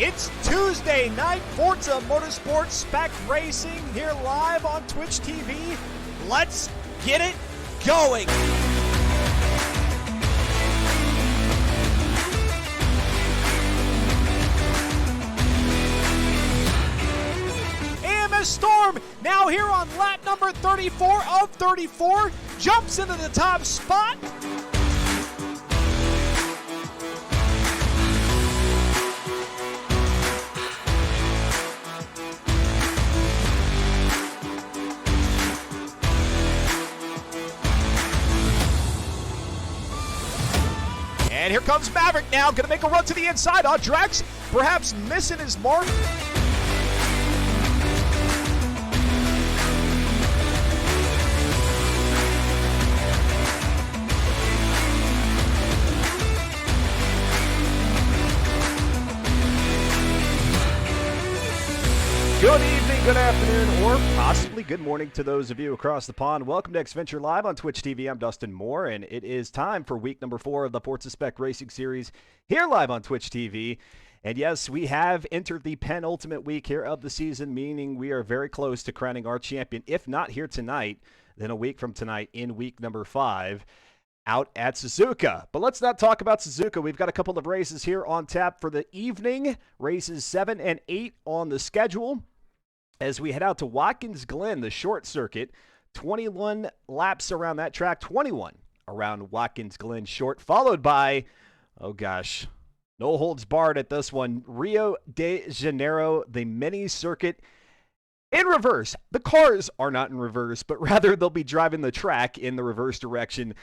It's Tuesday night, Forza Motorsport Spec Racing here live on Twitch TV. Let's get it going. AMS Storm now here on lap number 34 of 34, jumps into the top spot. And here comes Maverick now, going to make a run to the inside on Drex, perhaps missing his mark. Good evening, good afternoon, or possibly good morning to those of you across the pond. Welcome to Xventure Live on Twitch TV. I'm Dustin Moore, and it is time for week number 4 of the Forza Spec Racing Series here live on Twitch TV. And yes, we have entered the penultimate week here of the season, meaning we are very close to crowning our champion. If not here tonight, then a week from tonight in week number 5 out at Suzuka. But let's not talk about Suzuka. We've got a couple of races here on tap for the evening. Races 7 and 8 on the schedule as we head out to Watkins Glen, the short circuit. 21 laps around that track, 21 around Watkins Glen short, followed by, oh gosh, no holds barred at this one, Rio de Janeiro, the mini circuit in reverse. The cars are not in reverse, but rather they'll be driving the track in the reverse direction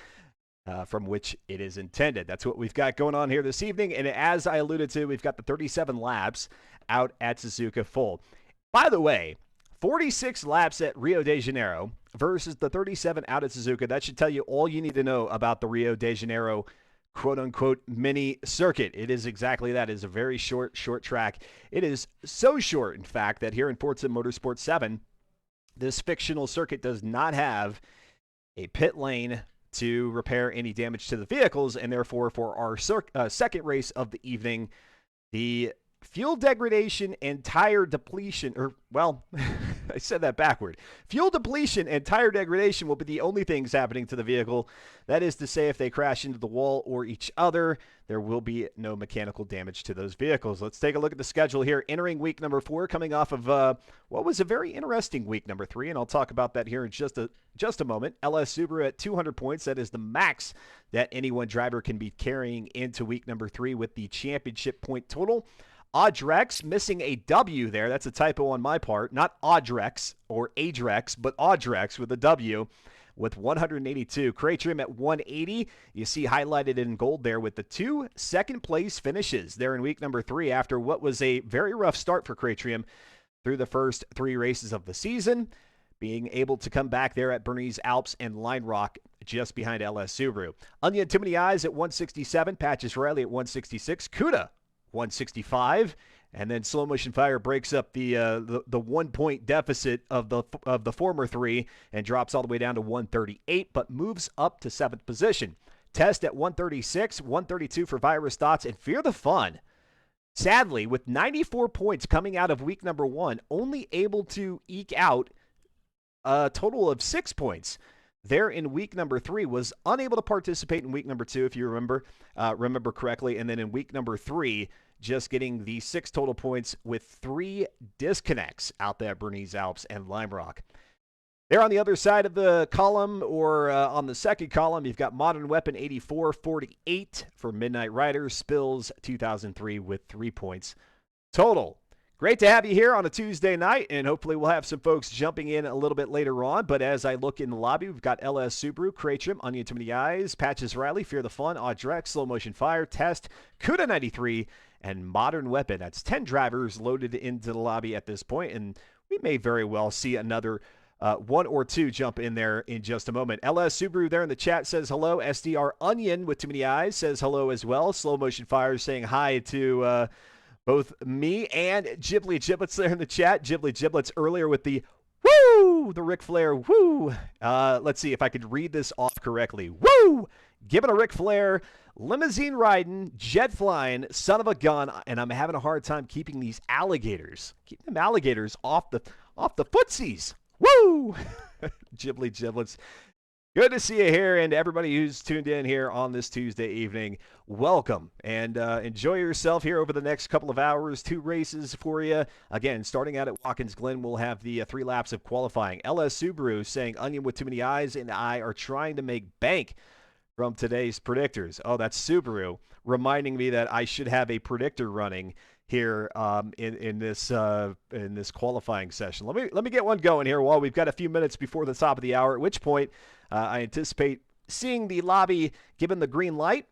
from which it is intended. That's what we've got going on here this evening. And as I alluded to, we've got the 37 laps out at Suzuka full. By the way, 46 laps at Rio de Janeiro versus the 37 out at Suzuka. That should tell you all you need to know about the Rio de Janeiro quote-unquote mini circuit. It is exactly that. It is a very short track. It is so short, in fact, that here in Forza Motorsport 7, this fictional circuit does not have a pit lane to repair any damage to the vehicles, and therefore for our second race of the evening, the fuel degradation and tire depletion, or, well, I said that backward. Fuel depletion and tire degradation will be the only things happening to the vehicle. That is to say, if they crash into the wall or each other, there will be no mechanical damage to those vehicles. Let's take a look at the schedule here. Entering week number 4, coming off of what was a very interesting week number 3, and I'll talk about that here in just a moment. LS Subaru at 200 points. That is the max that any one driver can be carrying into week number 3 with the championship point total. Audrex missing a W there. That's a typo on my part. Not Audrex or Adrex, but Audrex with a W with 182. Cratrim at 180. You see highlighted in gold there with the 2 second-place finishes there in week number 3 after what was a very rough start for Cratrim through the first 3 races of the season, being able to come back there at Bernese Alps and Line Rock just behind LS Subaru. Onion Too Many Eyes at 167. Patches Riley at 166. Cuda 165, and then Slow Motion Fire breaks up the 1-point deficit of the former 3 and drops all the way down to 138, but moves up to 7th position. Test at 136, 132 for Virus Dots, and Fear the Fun, sadly, with 94 points coming out of week number 1, only able to eke out a total of 6 points there in week number 3, was unable to participate in week number 2, if you remember correctly, and then in week number 3, just getting the 6 total points with 3 disconnects out there at Bernese Alps and Lime Rock. There on the other side of the column, or on the second column, you've got Modern Weapon 84-48 for Midnight Riders, Spills 2003 with 3 points total. Great to have you here on a Tuesday night, and hopefully we'll have some folks jumping in a little bit later on. But as I look in the lobby, we've got LS Subaru, Cratrim, Onion Too Many Eyes, Patches Riley, Fear the Fun, Audrex, Slow Motion Fire, Test, Cuda 93, and Modern Weapon. That's 10 drivers loaded into the lobby at this point, and we may very well see another 1 or 2 jump in there in just a moment. LS Subaru there in the chat says hello. SDR Onion with Too Many Eyes says hello as well. Slow Motion Fire saying hi to both me and Ghibli Giblets there in the chat. Ghibli Giblets earlier with the woo Woo! The Ric Flair, woo! Let's see if I could read this off correctly. Woo! Giving a Ric Flair, limousine riding, jet flying, son of a gun, and I'm having a hard time keeping these alligators. Keep them alligators off the footsies. Woo! Ghibli giblets. Good to see you here, and everybody who's tuned in here on this Tuesday evening, welcome, and enjoy yourself here over the next couple of hours. 2 races for you. Again, starting out at Watkins Glen, we'll have the 3 laps of qualifying. LS Subaru saying Onion with too many eyes and I are trying to make bank from today's predictors. Oh, that's Subaru reminding me that I should have a predictor running here in this qualifying session. Let me get one going here while we've got a few minutes before the top of the hour, at which point I anticipate seeing the lobby given the green light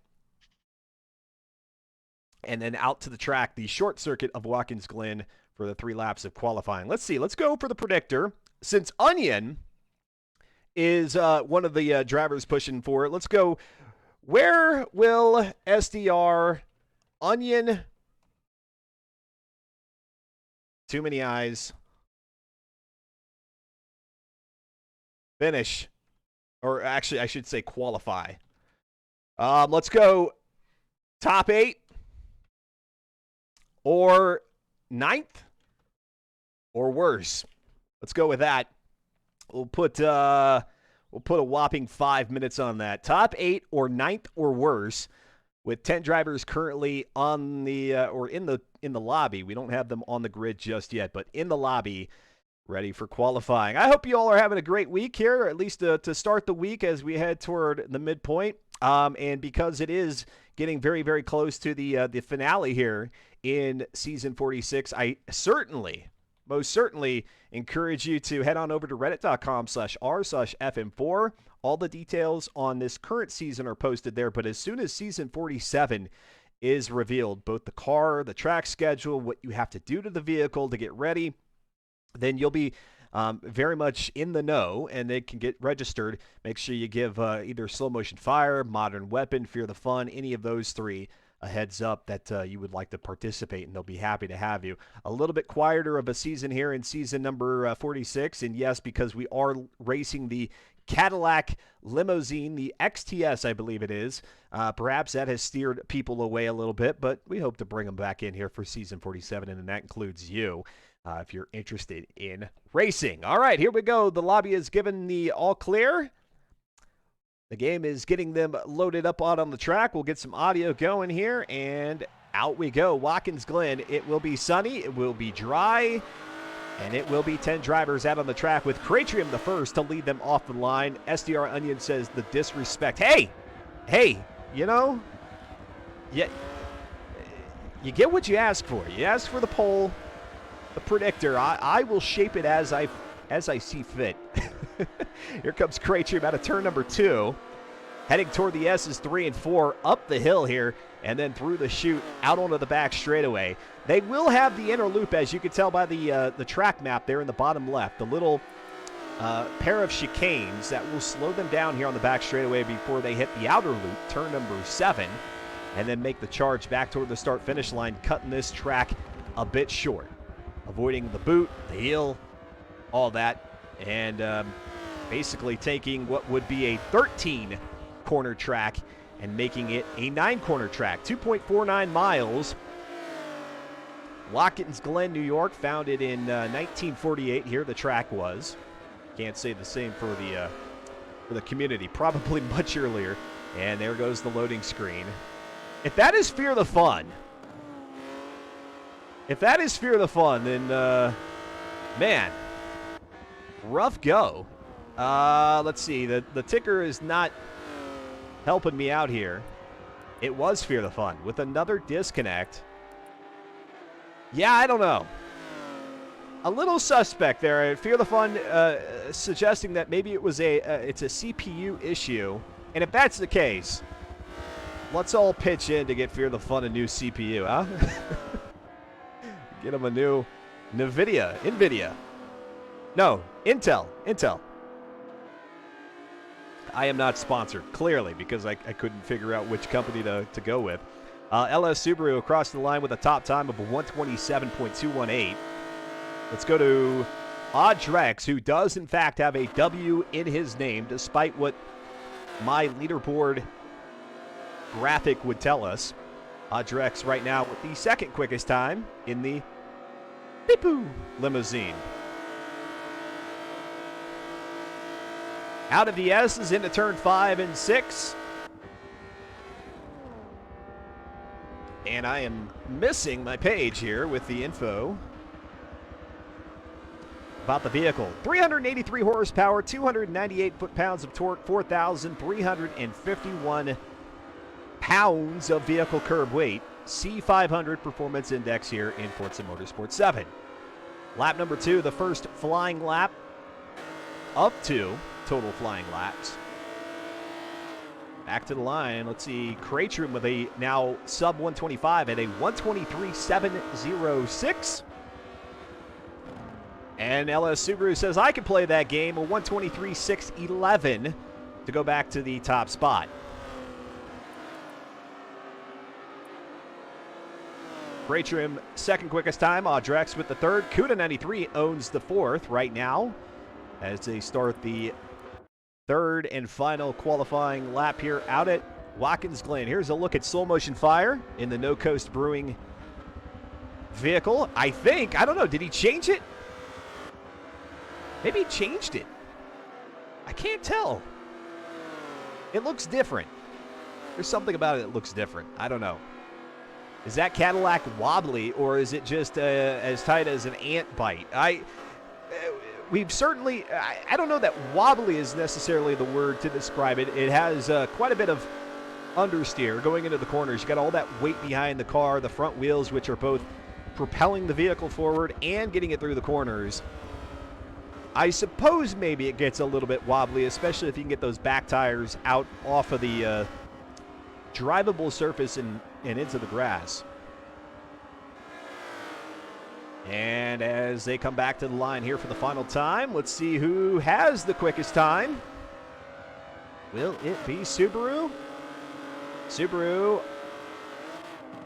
and then out to the track, the short circuit of Watkins Glen for the 3 laps of qualifying. Let's see. Let's go for the predictor. Since Onion is one of the drivers pushing for it, let's go. Where will SDR, Onion, too many eyes, finish? Or actually, I should say qualify. Let's go top 8 or 9th or worse. Let's go with that. We'll put a whopping 5 minutes on that. Top 8 or 9th or worse, with 10 drivers currently on the or in the lobby. We don't have them on the grid just yet, but in the lobby, ready for qualifying. I hope you all are having a great week here, or at least to start the week as we head toward the midpoint. And because it is getting very, very close to the finale here in season 46, I most certainly encourage you to head on over to reddit.com/r/FM4. All the details on this current season are posted there, but as soon as season 47 is revealed, both the car, the track schedule, what you have to do to the vehicle to get ready, then you'll be very much in the know, and they can get registered. Make sure you give either Slow Motion Fire, Modern Weapon, Fear the Fun, any of those 3 a heads up that you would like to participate, and they'll be happy to have you. A little bit quieter of a season here in season number 46, and yes, because we are racing the Cadillac limousine, the XTS, I believe it is. Perhaps that has steered people away a little bit, but we hope to bring them back in here for season 47, and that includes you. If you're interested in racing. All right, here we go. The lobby is given the all clear. The game is getting them loaded up out on the track. We'll get some audio going here, and out we go. Watkins Glen. It will be sunny. It will be dry, and it will be 10 drivers out on the track with Cratrium the first to lead them off the line. SDR Onion says the disrespect. Hey, you know, you get what you ask for. You ask for the pole. The predictor, I will shape it as I see fit. Here comes Cratrium out of turn number 2. Heading toward the S's 3 and 4, up the hill here, and then through the chute, out onto the back straightaway. They will have the inner loop, as you can tell by the track map there in the bottom left. The little pair of chicanes that will slow them down here on the back straightaway before they hit the outer loop, turn number 7, and then make the charge back toward the start-finish line, cutting this track a bit short. Avoiding the boot, the heel, all that, and basically taking what would be a 13-corner track and making it a 9-corner track. 2.49 miles. Watkins Glen, New York, founded in 1948. Here the track was. Can't say the same for the community. Probably much earlier. And there goes the loading screen. If that is Fear the Fun... then, man, rough go. Let's see. The ticker is not helping me out here. It was Fear the Fun with another disconnect. Yeah, I don't know. A little suspect there. Fear the Fun suggesting that maybe it was it's a CPU issue. And if that's the case, let's all pitch in to get Fear the Fun a new CPU, huh? Get them a new NVIDIA. No, Intel. I am not sponsored, clearly, because I couldn't figure out which company to go with. LS Subaru across the line with a top time of 127.218. Let's go to Audrex, who does in fact have a W in his name, despite what my leaderboard graphic would tell us. Audrex right now with the second quickest time in the Beep-oo limousine. Out of the S's into turn 5 and 6. And I am missing my page here with the info about the vehicle. 383 horsepower, 298 foot-pounds of torque, 4,351 pounds of vehicle curb weight. C500 performance index here in Forza Motorsport 7. Lap number 2, the first flying lap of 2 total flying laps. Back to the line. Let's see. Cratrum with a now sub 125 at a 123.706. And LS Subaru says I can play that game, a 123.611 to go back to the top spot. Cratrum second quickest time. Audrex with the third. Cuda 93 owns the fourth right now as they start the third and final qualifying lap here out at Watkins Glen. Here's a look at Slow Motion Fire in the No Coast Brewing vehicle. I don't know, did he change it? Maybe he changed it. I can't tell. It looks different. There's something about it that looks different. I don't know. Is that Cadillac wobbly, or is it just as tight as an ant bite? We've certainly, I don't know that wobbly is necessarily the word to describe it. It has quite a bit of understeer going into the corners. You got all that weight behind the car, the front wheels, which are both propelling the vehicle forward and getting it through the corners. I suppose maybe it gets a little bit wobbly, especially if you can get those back tires out off of the drivable surface and into the grass. And as they come back to the line here for the final time, let's see who has the quickest time. Will it be Subaru? Subaru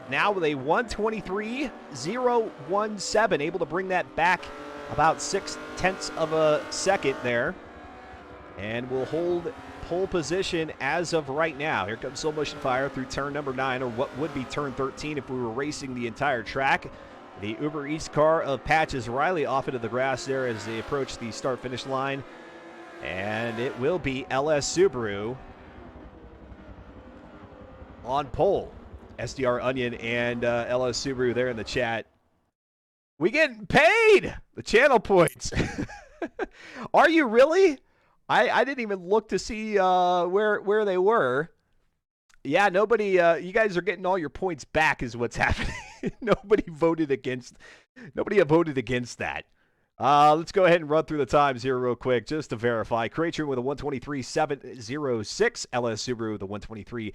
now with a 123.017, able to bring that back about 0.6 of a second there. And will hold pole position as of right now. Here comes Slow Motion Fire through turn number 9, or what would be turn 13 if we were racing the entire track. The Uber Eats car of Patches Riley off into the grass there as they approach the start-finish line. And it will be LS Subaru on pole. SDR Onion and LS Subaru there in the chat. We getting paid! The channel points. Are you really? I didn't even look to see where they were. Yeah, nobody. You guys are getting all your points back, is what's happening. Nobody voted against that. Let's go ahead and run through the times here real quick just to verify. Cratrum with a 123.706. LS Subaru with a 123.017.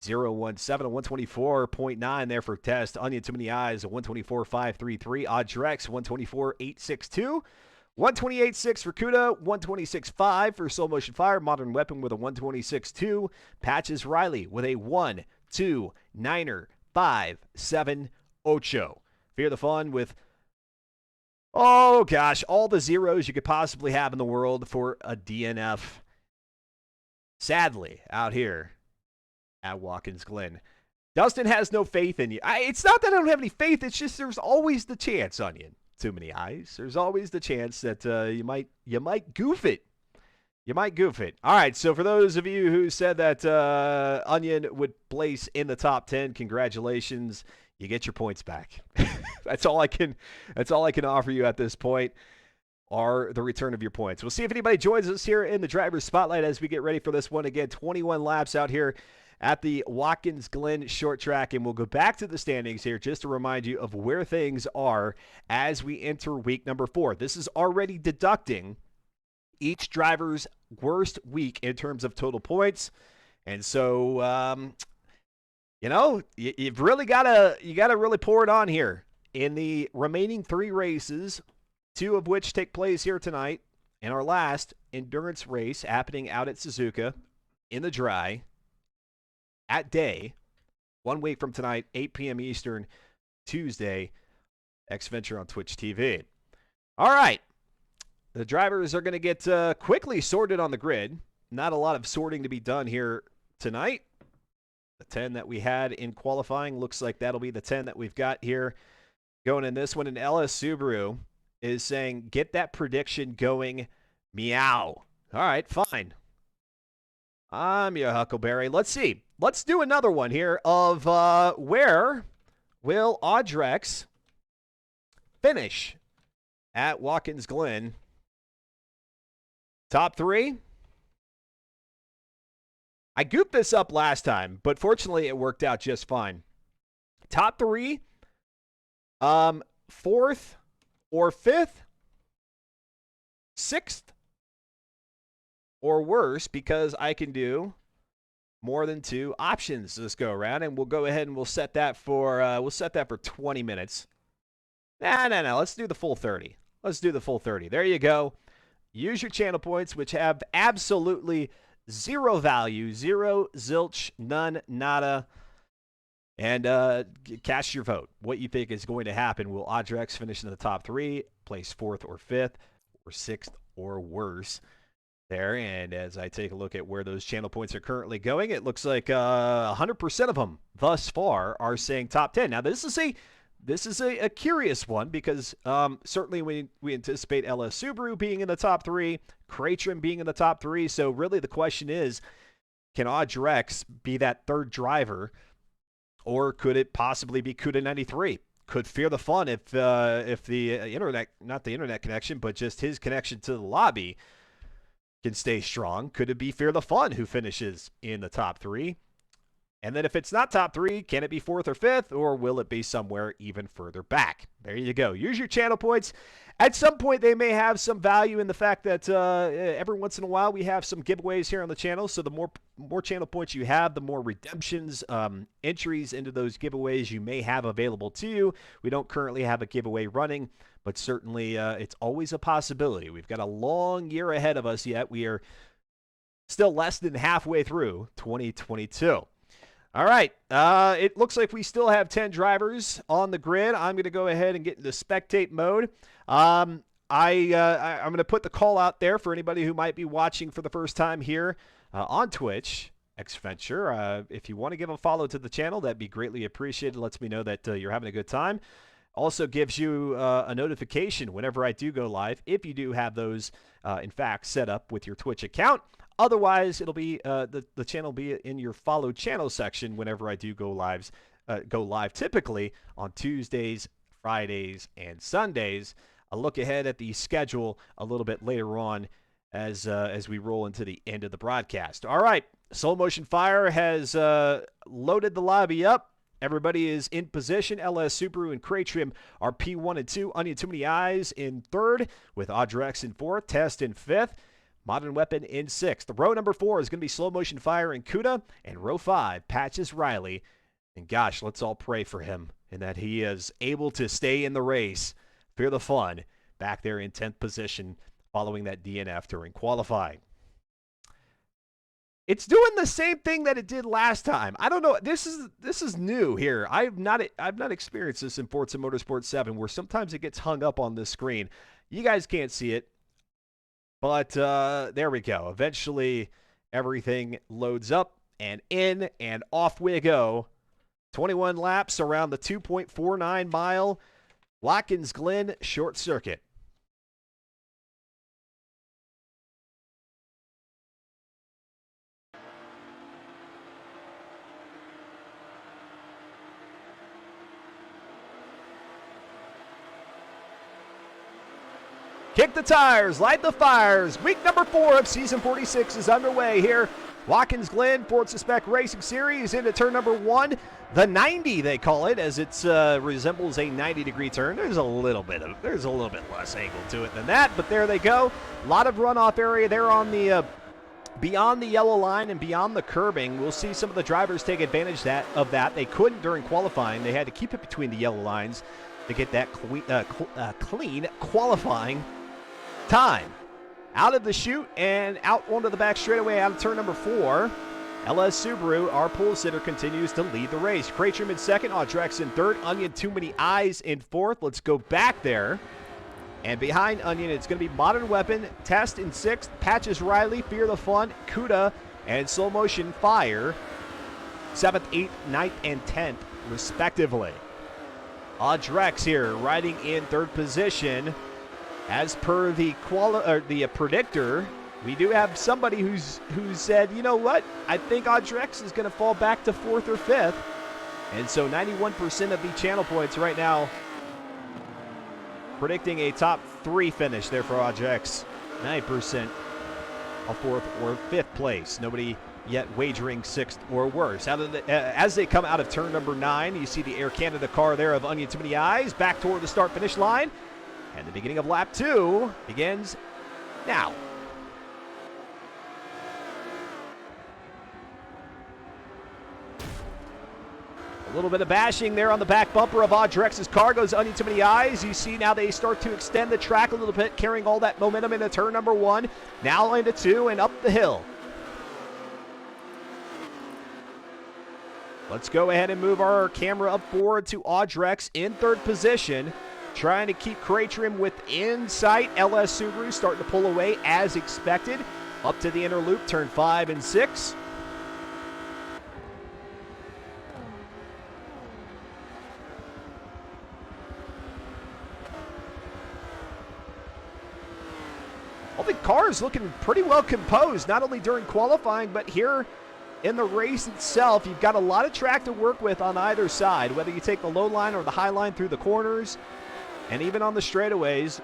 A 124.9 there for Test. Onion Too Many Eyes, a 124.533. Audrex, 124.862. 128.6 for Cuda, 126.5 for Slow Motion Fire. Modern Weapon with a 126.2. Patches Riley with a 129.578. Fear the Fun with, oh gosh, all the zeros you could possibly have in the world for a DNF. Sadly, out here at Watkins Glen. Dustin has no faith in you. It's not that I don't have any faith. It's just there's always the chance, Onion Too Many Eyes. There's always the chance that you might goof it. You might goof it. All right, so for those of you who said that Onion would place in the top 10, congratulations. You get your points back. That's all I can offer you at this point, are the return of your points. We'll see if anybody joins us here in the driver's spotlight as we get ready for this one. Again, 21 laps out here at the Watkins Glen short track, and we'll go back to the standings here just to remind you of where things are as we enter week number 4. This is already deducting each driver's worst week in terms of total points, and so you've really gotta really pour it on here in the remaining 3 races, 2 of which take place here tonight, and our last endurance race happening out at Suzuka in the dry at day, 1 week from tonight, 8 p.m. Eastern, Tuesday, X Venture on Twitch TV. All right. The drivers are going to get quickly sorted on the grid. Not a lot of sorting to be done here tonight. The 10 that we had in qualifying looks like that'll be the 10 that we've got here going in this one. And LS Subaru is saying, get that prediction going, meow. All right, fine. I'm your Huckleberry. Let's see. Let's do another one here of where will Audrex finish at Watkins Glen. Top 3. I gooped this up last time, but fortunately it worked out just fine. Top 3, 4th or 5th, 6th, or worse, because I can do more than 2 options this go around, and we'll go ahead and we'll set that for 20 minutes. No. Let's do the full 30. Let's do the full 30. There you go. Use your channel points, which have absolutely zero value, zero, zilch, none, nada, and cast your vote. What you think is going to happen? Will Audrex finish in the top 3, place 4th or 5th, or 6th or worse? There, and as I take a look at where those channel points are currently going, it looks like 100% of them thus far are saying top 10. Now, this is a curious one because certainly we anticipate LS Subaru being in the top 3, Cratrim being in the top 3. So really the question is, can Audrex be that 3rd driver, or could it possibly be CUDA 93? Could Fear the Fun if the internet, not the internet connection, but just his connection to the lobby can stay strong? Could it be Fear the Fun who finishes in the top 3? And then if it's not top 3, can it be 4th or 5th, or will it be somewhere even further back? There you go. Use your channel points. At some point, they may have some value in the fact that every once in a while we have some giveaways here on the channel. So the more channel points you have, the more redemptions, entries into those giveaways you may have available to you. We don't currently have a giveaway running, but certainly it's always a possibility. We've got a long year ahead of us yet. We are still less than halfway through 2022. All right, it looks like we still have 10 drivers on the grid. I'm going to go ahead and get into spectate mode. I'm going to put the call out there for anybody who might be watching for the first time here on Twitch, Xventure. If you want to give a follow to the channel, that'd be greatly appreciated. It lets me know that you're having a good time. Also gives you a notification whenever I do go live, if you do have those, in fact, set up with your Twitch account. Otherwise, it'll be the channel will be in your follow channel section whenever I do go live, typically on Tuesdays, Fridays, and Sundays. I'll look ahead at the schedule a little bit later on as we roll into the end of the broadcast. All right, Slow Motion Fire has loaded the lobby up. Everybody is in position. LS Subaru and Cratrim are P1 and 2. Onion Too Many Eyes in 3rd, with Audrex in 4th, Test in 5th. Modern Weapon in 6th. Row number 4 is going to be Slow Motion Fire and CUDA. And row 5, Patches Riley. And gosh, let's all pray for him and that he is able to stay in the race. Fear the Fun back there in 10th position following that DNF during qualifying. It's doing the same thing that it did last time. I don't know. This is new here. I've not experienced this in Forza Motorsport 7, where sometimes it gets hung up on this screen. You guys can't see it. But there we go. Eventually, everything loads up and in and off we go. 21 laps around the 2.49 mile Watkins Glen short circuit. Kick the tires, light the fires. Week number 4 of Season 46 is underway here. Watkins Glen Forza Spec Racing Series into turn number 1. The 90, they call it, as it resembles a 90-degree turn. There's a little bit less angle to it than that, but there they go. A lot of runoff area there on the beyond the yellow line and beyond the curbing. We'll see some of the drivers take advantage of that. They couldn't during qualifying. They had to keep it between the yellow lines to get that clean qualifying time. Out of the chute and out onto the back straightaway out of turn number 4. LS Subaru, our pole sitter, continues to lead the race. Cratrim in 2nd, Audrex in 3rd, Onion Too Many Eyes in 4th. Let's go back there And behind Onion, it's going to be Modern Weapon, Test in 6th, Patches Riley, Fear the Fun, Kuda, and Slow Motion Fire, 7th, 8th, 9th, and 10th, respectively. Audrex here riding in 3rd position. As per the predictor, we do have somebody who said, you know what, I think Audrex is going to fall back to 4th or 5th. And so 91% of the channel points right now predicting a top 3 finish there for Audrex. 9% of 4th or 5th place. Nobody yet wagering 6th or worse. As they come out of turn number 9, you see the Air Canada car there of Onion Too Many Eyes back toward the start-finish line. And the beginning of lap 2 begins now. A little bit of bashing there on the back bumper of Audrex's car. Goes Onion Too Many Eyes. You see now they start to extend the track a little bit, carrying all that momentum into turn number 1. Now into 2 and up the hill. Let's go ahead and move our camera up forward to Audrex in 3rd position. Trying to keep Cratrim within sight. LS Subaru starting to pull away as expected. Up to the inner loop, turn 5 and 6. All the cars looking pretty well composed, not only during qualifying, but here in the race itself. You've got a lot of track to work with on either side, whether you take the low line or the high line through the corners, and even on the straightaways.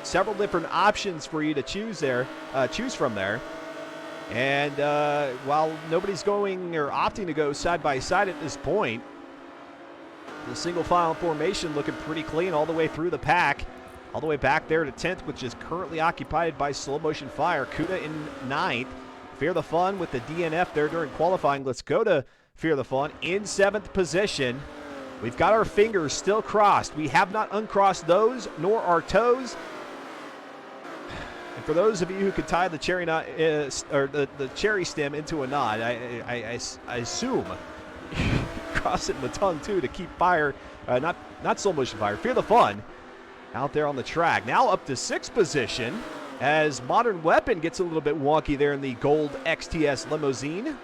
Several different options for you to choose from there. And while nobody's going or opting to go side by side at this point, the single file formation looking pretty clean all the way through the pack. All the way back there to 10th, which is currently occupied by Slow Motion Fire. Kuda in 9th. Fear the Fun with the DNF there during qualifying. Let's go to Fear the Fun in 7th position. We've got our fingers still crossed. We have not uncrossed those, nor our toes. And for those of you who could tie the cherry knot, or the cherry stem into a knot, I assume cross it in the tongue too to keep fire, not Slow Motion Fire, Fear the Fun out there on the track. Now up to 6th position as Modern Weapon gets a little bit wonky there in the gold XTS limousine.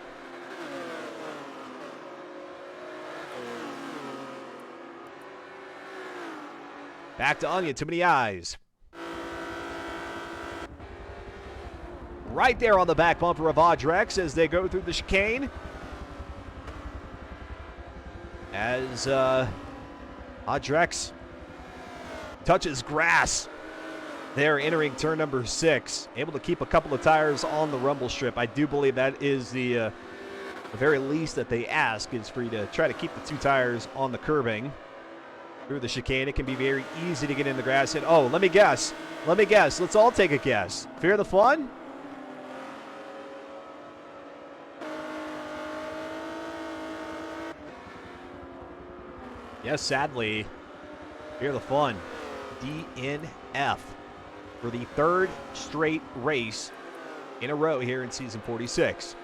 Back to Onion Too Many Eyes. Right there on the back bumper of Audrex as they go through the chicane. As Audrex touches grass there entering turn number 6. Able to keep a couple of tires on the rumble strip. I do believe that is the very least that they ask, is for you to try to keep the 2 tires on the curbing. Through the chicane, it can be very easy to get in the grass. And oh, let me guess. Let's all take a guess. Fear the Fun? Yes, sadly, Fear the Fun. DNF for the 3rd straight race in a row here in season 46.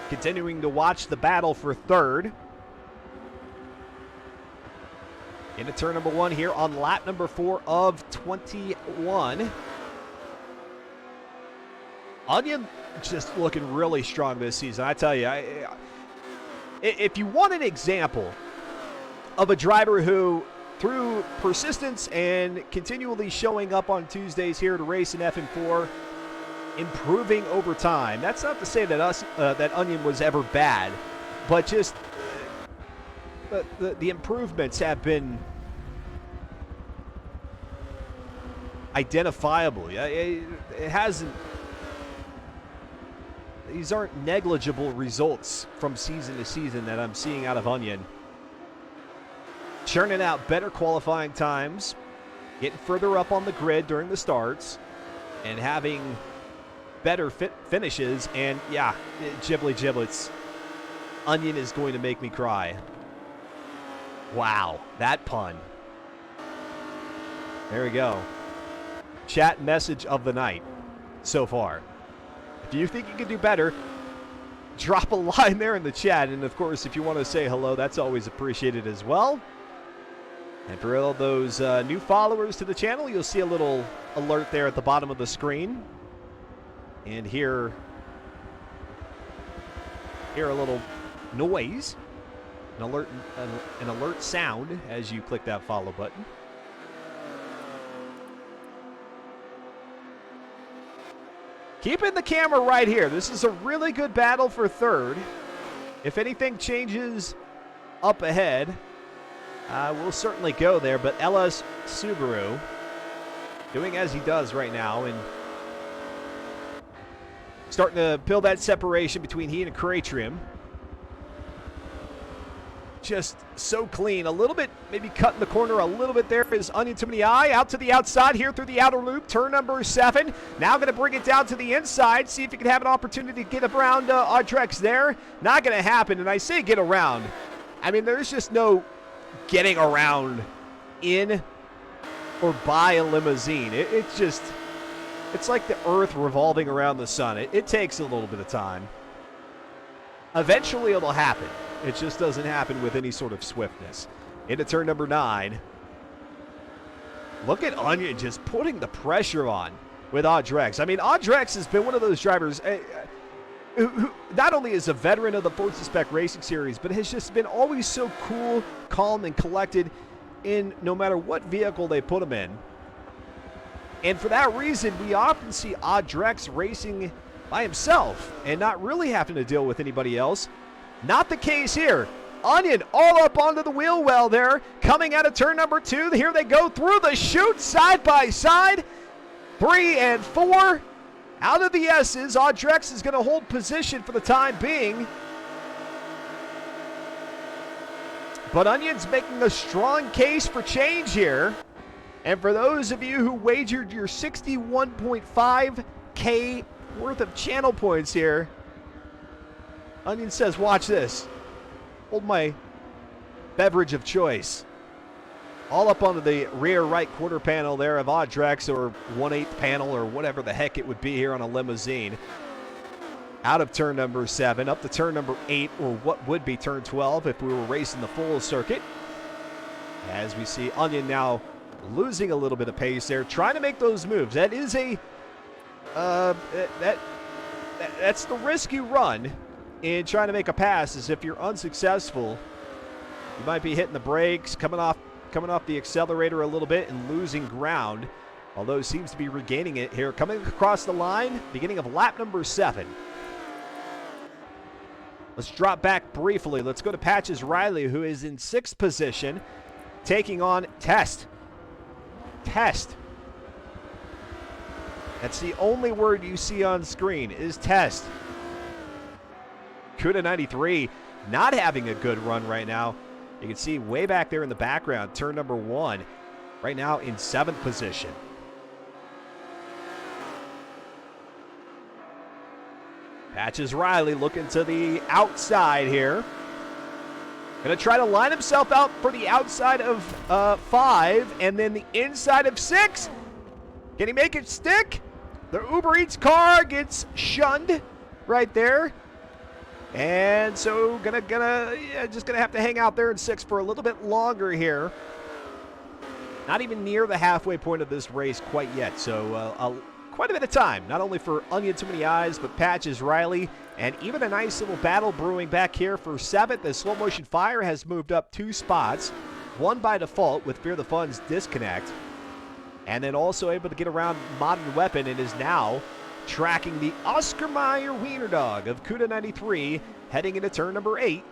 Continuing to watch the battle for 3rd. Into turn number 1 here on lap number 4 of 21. Onion just looking really strong this season. I tell you, if you want an example of a driver who, through persistence and continually showing up on Tuesdays here to race in FM4, improving over time. That's not to say that that Onion was ever bad, but just the improvements have been identifiable. It hasn't. These aren't negligible results from season to season that I'm seeing out of Onion. Churning out better qualifying times, getting further up on the grid during the starts, and having better finishes. And yeah, Ghibli giblets, Onion is going to make me cry. Wow, that pun. There we go. Chat message of the night so far. If you think you can do better, drop a line there in the chat. And of course, if you want to say hello, that's always appreciated as well. And for all those new followers to the channel, you'll see a little alert there at the bottom of the screen. And hear a little noise, an alert sound as you click that follow button. Keeping the camera right here. This is a really good battle for third. If anything changes up ahead, we'll certainly go there. But LS Subaru doing as he does right now and starting to build that separation between he and Cratrim. Just so clean. A little bit, maybe cutting the corner a little bit there is Onion to the eye. Out to the outside here through the outer loop. Turn number 7. Now going to bring it down to the inside. See if he can have an opportunity to get around Audrex there. Not going to happen. And I say get around. I mean, there's just no getting around in or by a limousine. It's like the earth revolving around the sun. It takes a little bit of time. Eventually it'll happen. It just doesn't happen with any sort of swiftness. Into turn number 9. Look at Onion just putting the pressure on with Audrex. I mean, Audrex has been one of those drivers who not only is a veteran of the Forza Spec Racing Series, but has just been always so cool, calm, and collected in no matter what vehicle they put him in. And for that reason, we often see Audrex racing by himself and not really having to deal with anybody else. Not the case here. Onion all up onto the wheel well there. Coming out of turn number 2. Here they go through the chute side by side. 3 and 4. Out of the S's. Audrex is going to hold position for the time being. But Onion's making a strong case for change here. And for those of you who wagered your 61.5K worth of channel points here, Onion says, watch this. Hold my beverage of choice. All up onto the rear right quarter panel there of Audrex, or 1/8 panel, or whatever the heck it would be here on a limousine. Out of turn number 7, up to turn number 8, or what would be turn 12 if we were racing the full circuit. As we see Onion now losing a little bit of pace there, trying to make those moves. That is that's the risk you run in trying to make a pass, is if you're unsuccessful, you might be hitting the brakes, coming off the accelerator a little bit and losing ground, although seems to be regaining it here. Coming across the line, beginning of lap number 7. Let's drop back briefly. Let's go to Patches Riley, who is in 6th position, taking on Test. Test. That's the only word you see on screen, is Test. Cuda 93 not having a good run right now. You can see way back there in the background, turn number 1, right now in 7th position. Patches Riley looking to the outside here. Going to try to line himself out for the outside of 5 and then the inside of 6. Can he make it stick? The Uber Eats car gets shunned right there. And so just gonna have to hang out there in 6 for a little bit longer here. Not even near the halfway point of this race quite yet. So quite a bit of time, not only for Onion Too Many Eyes, but Patches Riley, and even a nice little battle brewing back here for 7th as Slow Motion Fire has moved up 2 spots, 1 by default with Fear the Fun's disconnect, and then also able to get around Modern Weapon and is now tracking the Oscar Mayer Wiener Dog of Cuda 93 heading into turn number 8.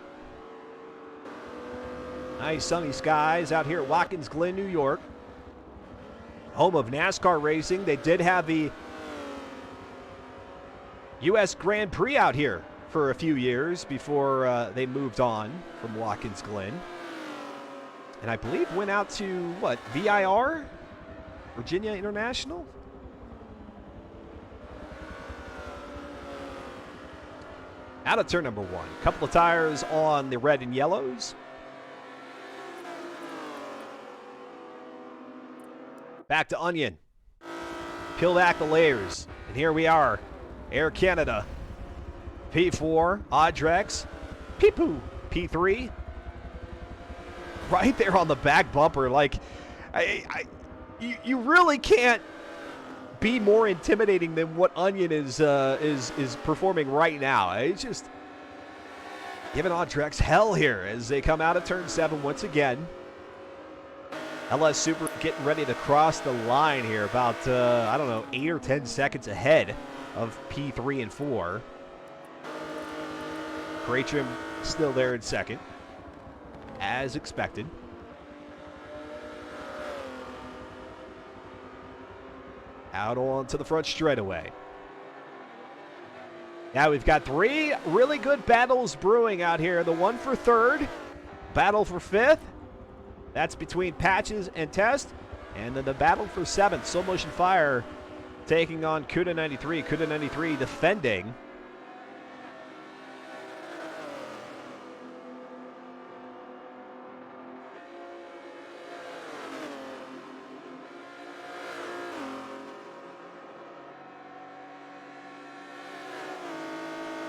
Nice sunny skies out here at Watkins Glen, New York. Home of NASCAR racing. They did have the U.S. Grand Prix out here for a few years before they moved on from Watkins Glen. And I believe went out to, what, VIR? Virginia International? Out of turn number 1. Couple of tires on the red and yellows. Back to Onion. Peel back the layers. And here we are. Air Canada. P4. Audrex. Peepoo. P3. right there on the back bumper. Like, you really can't be more intimidating than what Onion is performing right now. It's just giving Audrex hell here as they come out of turn 7 once again. LS Super getting ready to cross the line here, about, I don't know, 8 or 10 seconds ahead of P3 and 4. Krejcim still there in second, as expected. Out on to the front straightaway. Now we've got 3 really good battles brewing out here. The one for 3rd, battle for 5th. That's between Patches and Test. And then the battle for 7th, Slow Motion Fire taking on Cuda 93. Cuda 93 defending.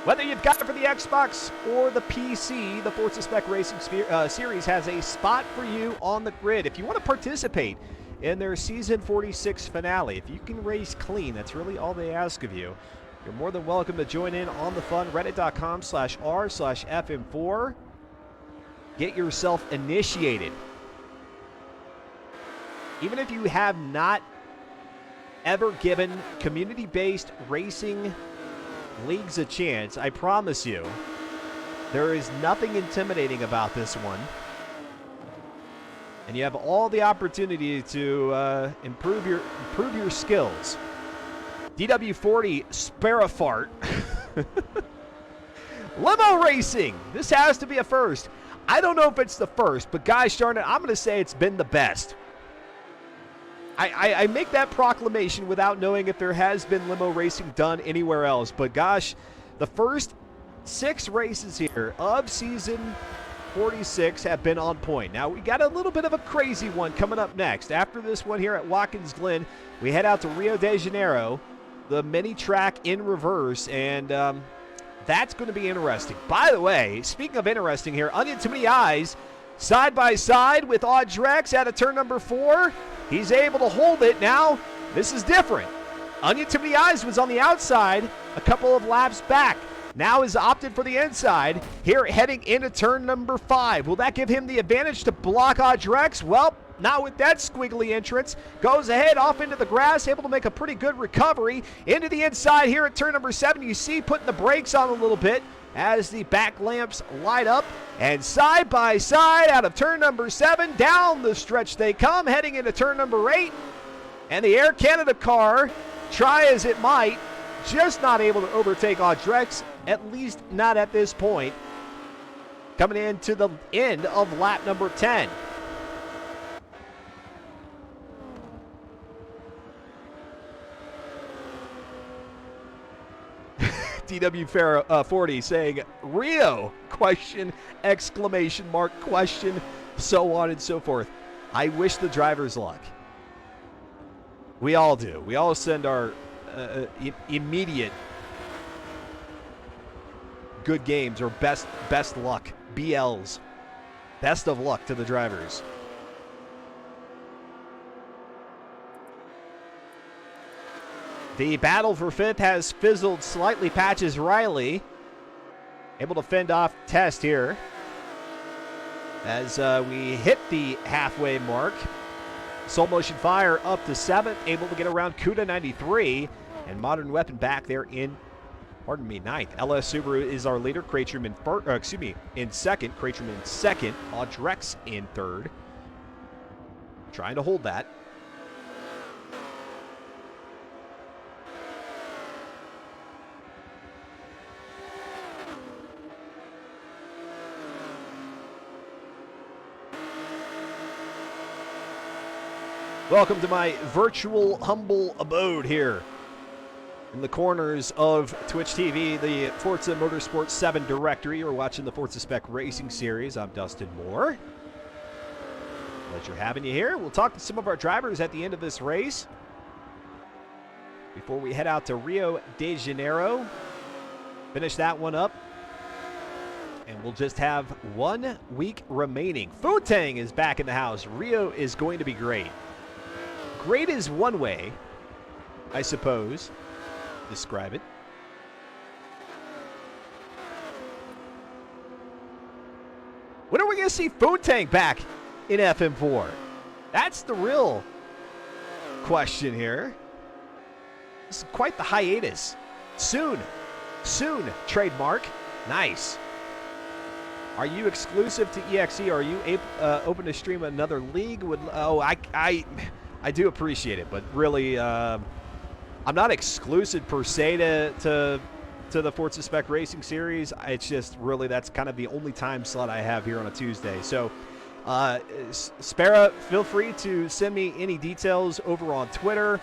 Whether you've got it for the Xbox or the PC, the Forza Spec Racing Series has a spot for you on the grid. If you want to participate in their Season 46 finale, if you can race clean, that's really all they ask of you. You're more than welcome to join in on the fun. Reddit.com/r/FM4. Get yourself initiated. Even if you have not ever given community-based racing leagues a chance, I promise you, there is nothing intimidating about this one. And you have all the opportunity to improve your skills. DW40 Sparafart. Limo racing. This has to be a first. I don't know if it's the first, but gosh darn it, I'm going to say it's been the best. I make that proclamation without knowing if there has been limo racing done anywhere else. But gosh, the first 6 races here of Season 46 have been on point. Now, we got a little bit of a crazy one coming up next. After this one here at Watkins Glen, we head out to Rio de Janeiro, the mini track in reverse, and that's going to be interesting. By the way, speaking of interesting here, Onion Too Many Eyes, side by side with Audrex out of turn number 4. He's able to hold it now. This is different. Onion Too Many Eyes was on the outside a couple of laps back. Now is opted for the inside here heading into turn number 5. Will that give him the advantage to block Audrex? Well, not with that squiggly entrance. Goes ahead off into the grass, able to make a pretty good recovery into the inside here at turn number 7. You see putting the brakes on a little bit as the back lamps light up, and side by side out of turn number 7, down the stretch they come, heading into turn number 8, and the Air Canada car, try as it might, just not able to overtake Audrex, at least not at this point, coming into the end of lap number 10. DW40 saying Rio, question, exclamation mark, question, so on and so forth. I wish the drivers luck. We all do. We all send our immediate good games or best luck, BLs, best of luck to the drivers. The battle for 5th has fizzled slightly. Patches Riley able to fend off Test here as we hit the halfway mark. Soul Motion Fire up to 7th, able to get around Cuda 93, and Modern Weapon back there in, pardon me, 9th. LS Subaru is our leader. Krejcim in second. Krejcim in second. Audrex in 3rd. Trying to hold that. Welcome to my virtual humble abode here in the corners of Twitch TV, the Forza Motorsport 7 directory. You're watching the Forza Spec Racing Series. I'm Dustin Moore. Pleasure having you here. We'll talk to some of our drivers at the end of this race before we head out to Rio de Janeiro. Finish that one up And we'll just have 1 week remaining. Fu-Tang is back in the house. Rio is going to be great. Great is one way, I suppose, describe it. When are we going to see Fu-Tang back in FM4? That's the real question here. This is quite the hiatus. Soon, trademark. Nice. Are you exclusive to EXE? Are you open to stream another league? I do appreciate it, but really, I'm not exclusive per se to the Forza Spec Racing Series. It's just really that's kind of the only time slot I have here on a Tuesday. So, Spera, feel free to send me any details over on Twitter.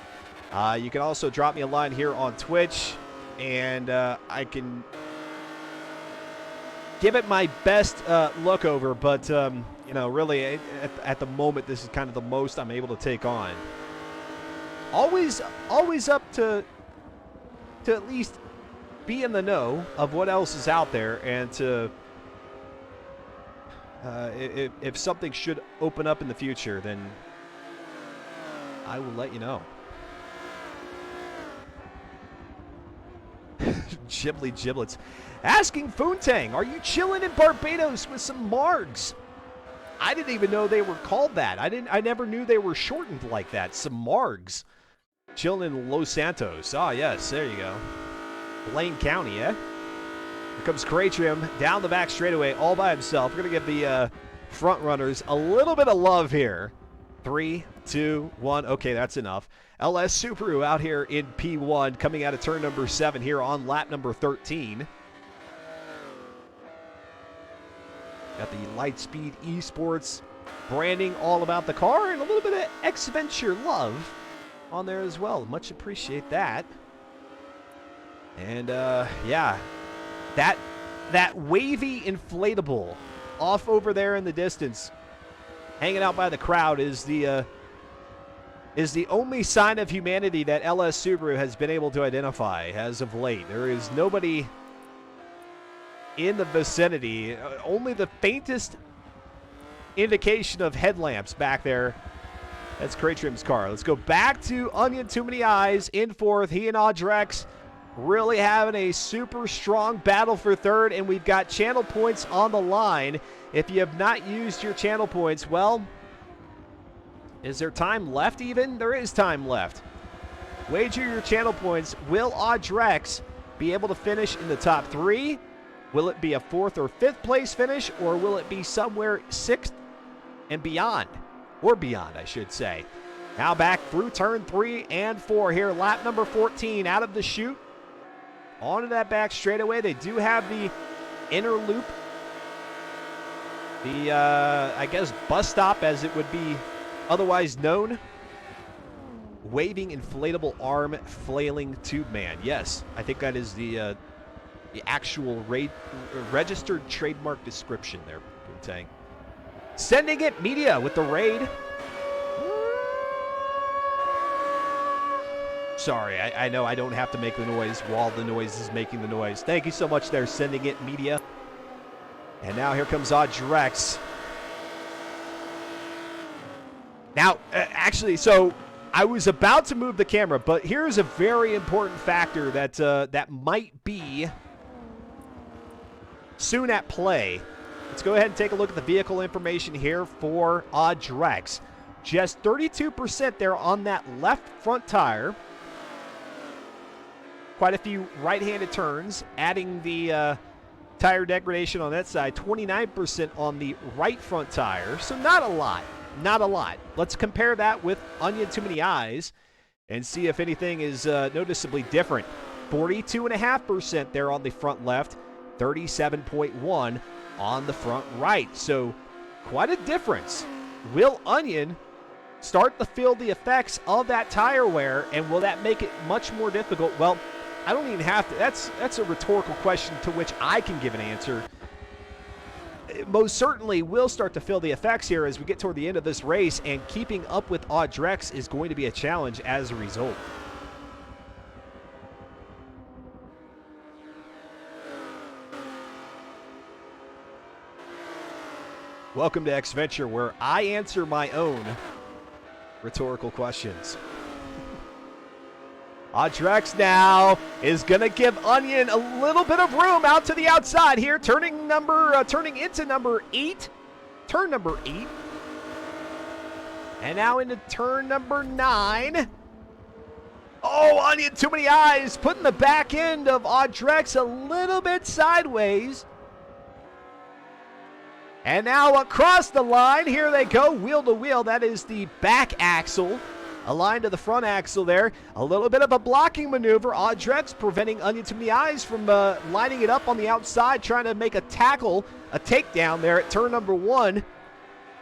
You can also drop me a line here on Twitch, and I can give it my best look over, but really at the moment, this is kind of the most I'm able to take on. Always up to at least be in the know of what else is out there, and to if something should open up in the future, then I will let you know. Ghibli giblets. Asking Fu-Tang, are you chilling in Barbados with some margs? I didn't even know they were called that. I never knew they were shortened like that. Some margs. Chilling in Los Santos. Ah, yes, there you go. Blaine County, eh? Here comes Craytrim down the back straightaway all by himself. We're going to give the front runners a little bit of love here. 3, 2, 1. Okay, that's enough. LS Subaru out here in P1, coming out of turn number 7 here on lap number 13. Got the Lightspeed Esports branding all about the car, and a little bit of X-Venture love on there as well. Much appreciate that. And yeah, that wavy inflatable off over there in the distance, hanging out by the crowd, is the only sign of humanity that LS Subaru has been able to identify as of late. There is nobody in the vicinity, only the faintest indication of headlamps back there. That's Craytrim's car. Let's go back to Onion Too Many Eyes in fourth. He and Audrex really having a super strong battle for third, and we've got channel points on the line. If you have not used your channel points, well, is there time left even? There is time left. Wager your channel points. Will Audrex be able to finish in the top 3? Will it be a 4th or 5th place finish, or will it be somewhere 6th and beyond? Or beyond, I should say. Now back through turn 3 and 4 here. Lap number 14 out of the chute. Onto that back straightaway. They do have the inner loop. The, I guess, bus stop, as it would be otherwise known. Waving inflatable arm flailing tube man. Yes, I think that is the actual registered trademark description there, Fu-Tang. Sending it media with the raid. Sorry, I know I don't have to make the noise while the noise is making the noise. Thank you so much there, Sending It Media. And now here comes Audrex. Now, actually, so I was about to move the camera, but here's a very important factor that that might be soon at play. Let's go ahead and take a look at the vehicle information here for Audrex. Just 32% there on that left front tire. Quite a few right-handed turns, adding the tire degradation on that side. 29% on the right front tire, so not a lot. Not a lot. Let's compare that with Onion Too Many Eyes and see if anything is noticeably different. 42.5% there on the front left, 37.1 on the front right. So quite a difference. Will Onion start to feel the effects of that tire wear, and will that make it much more difficult? Well, I don't even have to. That's a rhetorical question to which I can give an answer. Most certainly will start to feel the effects here as we get toward the end of this race, and keeping up with Audrex is going to be a challenge as a result. Welcome to X Venture, where I answer my own rhetorical questions. Audrex now is going to give Onion a little bit of room out to the outside here, turning into number 8. Turn number 8. And now into turn number 9. Oh, Onion, too many eyes, putting the back end of Audrex a little bit sideways. And now across the line, here they go, wheel to wheel. That is the back axle, aligned to the front axle there. A little bit of a blocking maneuver. Audrex preventing Onion too many eyes from lining it up on the outside, trying to make a tackle, a takedown there at turn number 1.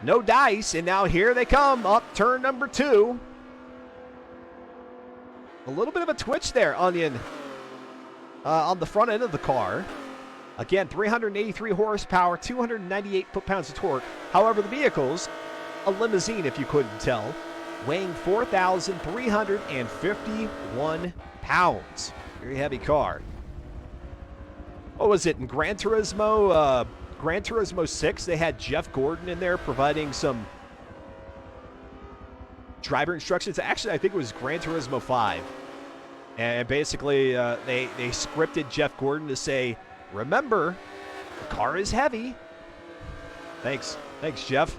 No dice, and now here they come up turn number 2. A little bit of a twitch there, Onion, on the front end of the car. Again, 383 horsepower, 298 foot-pounds of torque. However, the vehicle's a limousine, if you couldn't tell, weighing 4,351 pounds. Very heavy car. What was it, in Gran Turismo 6, they had Jeff Gordon in there providing some driver instructions. Actually, I think it was Gran Turismo 5. And basically, they scripted Jeff Gordon to say, remember, the car is heavy. Thanks, Jeff.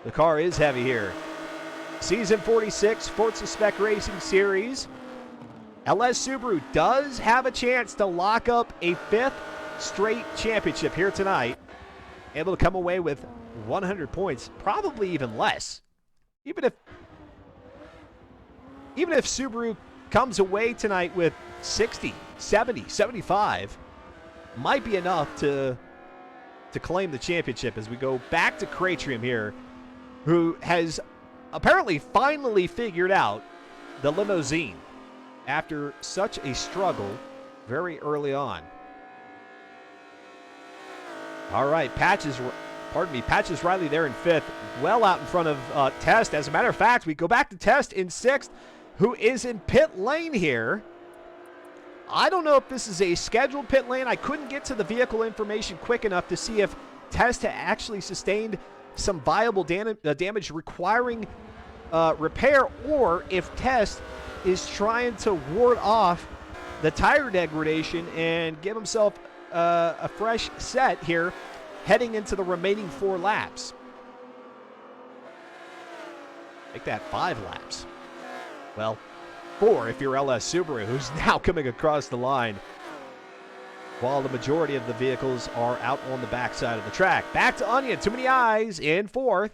The car is heavy here. Season 46, Forza Spec Racing Series. LS Subaru does have a chance to lock up a 5th straight championship here tonight. Able to come away with 100 points, probably even less. Even if Subaru comes away tonight with 60, 70, 75, might be enough to claim the championship as we go back to Cratrium here, who has apparently finally figured out the limousine after such a struggle very early on. All right, Patches Riley there in 5th, well out in front of Test. As a matter of fact, we go back to Test in 6th, who is in pit lane here. I don't know if this is a scheduled pit lane. I couldn't get to the vehicle information quick enough to see if Test had actually sustained some viable damage requiring repair, or if Test is trying to ward off the tire degradation and give himself a fresh set here heading into the remaining 4 laps. Make that 5 laps. Well, 4 if you're LS Subaru, who's now coming across the line, while the majority of the vehicles are out on the backside of the track. Back to Onion, too many eyes in 4th.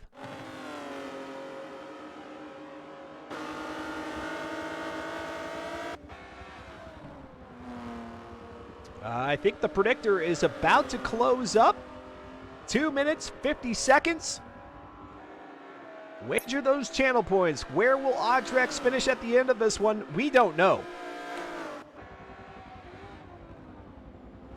I think the predictor is about to close up. 2 minutes, 50 seconds. Wager those channel points. Where will Audrex finish at the end of this one? We don't know.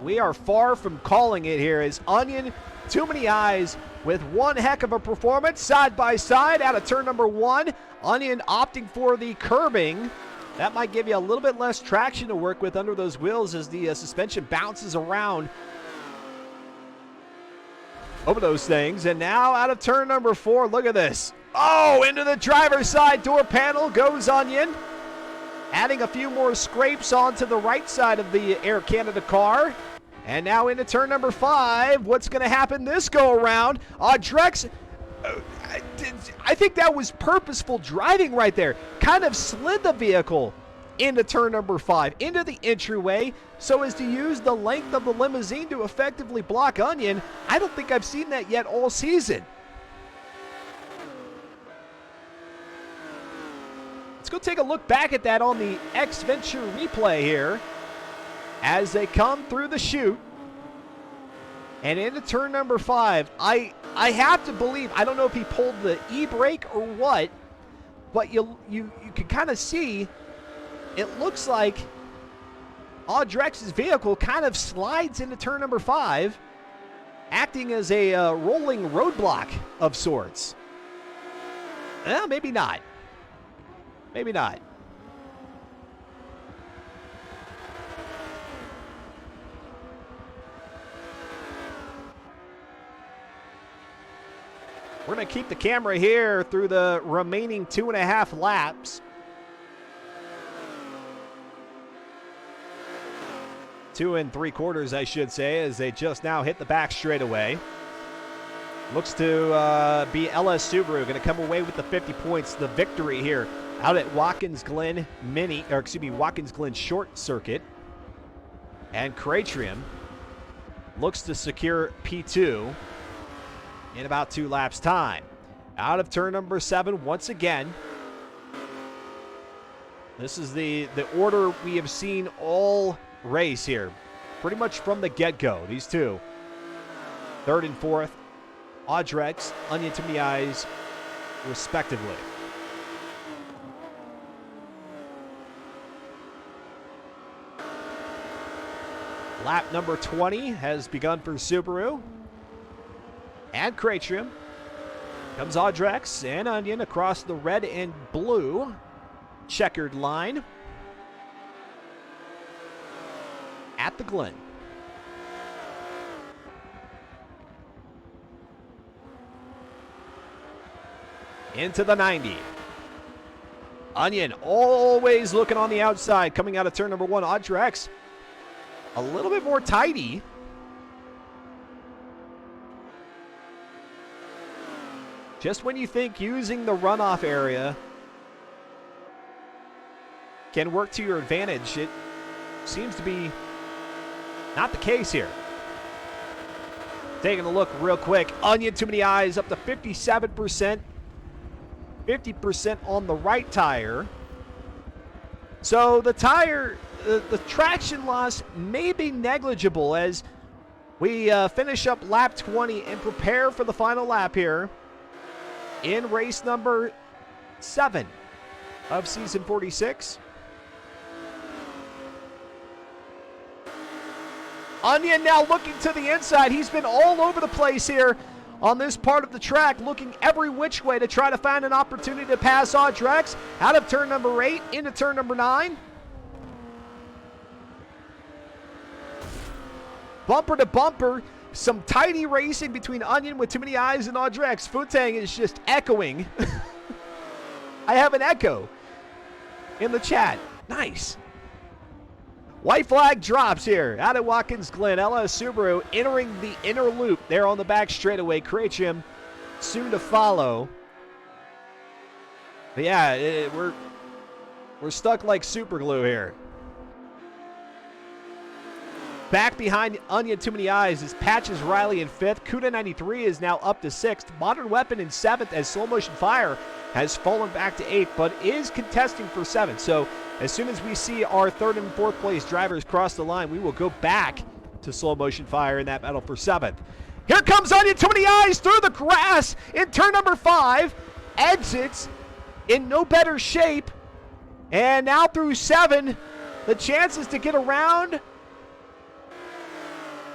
We are far from calling it here as Onion, too many eyes with one heck of a performance. Side by side out of turn number 1. Onion opting for the curbing. That might give you a little bit less traction to work with under those wheels as the suspension bounces around over those things. And now out of turn number 4, look at this. Oh, into the driver's side door panel goes Onion, adding a few more scrapes onto the right side of the Air Canada car. And now into turn number 5. What's going to happen this go around? Audrex, I think that was purposeful driving right there. Kind of slid the vehicle into turn number 5, into the entryway, so as to use the length of the limousine to effectively block Onion. I don't think I've seen that yet all season. Let's go take a look back at that on the X Venture replay here as they come through the chute and into turn number 5. I have to believe, I don't know if he pulled the e-brake or what, but you can kind of see it looks like Audrex's vehicle kind of slides into turn number 5, acting as a rolling roadblock of sorts. Maybe not. Maybe not. We're going to keep the camera here through the remaining 2.5 laps. 2 3/4, I should say, as they just now hit the back straightaway. Looks to be LS Subaru going to come away with the 50 points, the victory here out at Watkins Glen Watkins Glen Short Circuit. And Cratrium looks to secure P2 in about 2 laps' time. Out of turn number 7 once again. This is the order we have seen all race here, pretty much from the get-go. These two, 3rd and 4th, Audrex, Onion to the Eyes, respectively. Lap number 20 has begun for Subaru and Cratrium. Comes Audrex and Onion across the red and blue checkered line at the Glen. Into the 90. Onion always looking on the outside coming out of turn number 1. Audrex a little bit more tidy. Just when you think using the runoff area can work to your advantage, it seems to be not the case here. Taking a look real quick. Onion, too many eyes, up to 57%. 50% on the right tire. So the tire, the traction loss may be negligible as we finish up lap 20 and prepare for the final lap here in race number 7 of season 46. Onion now looking to the inside. He's been all over the place here on this part of the track, looking every which way to try to find an opportunity to pass Audrex out of turn number 8 into turn number 9. Bumper to bumper, some tidy racing between Onion with too many eyes and Audrex. Futang is just echoing. I have an echo in the chat. Nice. White flag drops here out at Watkins Glen. LS Subaru entering the inner loop there on the back straightaway. Cratrium soon to follow. But yeah, we're stuck like super glue here. Back behind Onion, too many eyes, is Patches Riley in 5th. Kuda 93 is now up to 6th. Modern Weapon in 7th as Slow Motion Fire has fallen back to 8th, but is contesting for 7th. So as soon as we see our 3rd and 4th place drivers cross the line, we will go back to Slow Motion Fire in that battle for 7th. Here comes Onion, too many eyes through the grass in turn number 5. Exits in no better shape. And now through 7, the chances to get around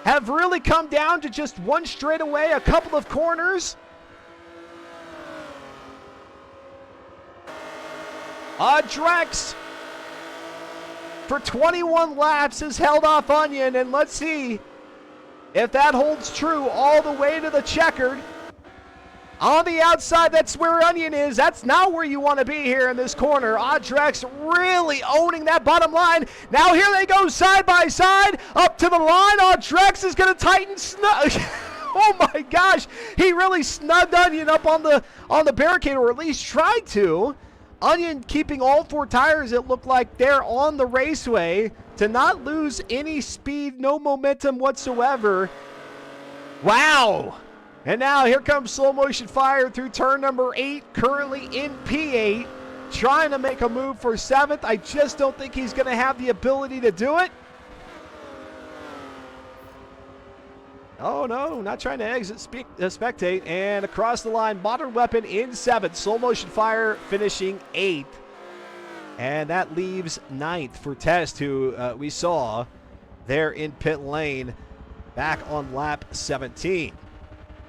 have really come down to just one straightaway, a couple of corners. Audrex for 21 laps has held off Onion, and let's see if that holds true all the way to the checkered. On the outside, that's where Onion is. That's not where you want to be here in this corner. Audrex really owning that bottom line. Now here they go side by side up to the line. Audrex is going to tighten. Oh my gosh, he really snugged Onion up on the barricade, or at least tried to. Onion keeping all 4 tires, it looked like they're on the raceway to not lose any speed, no momentum whatsoever. Wow. And now here comes Slow Motion Fire through turn number 8, currently in P8, trying to make a move for 7th. I just don't think he's going to have the ability to do it. Oh no, not trying to exit spectate. And across the line, Modern Weapon in 7th, Slow Motion Fire finishing 8th. And that leaves 9th for Test, who we saw there in pit lane back on lap 17.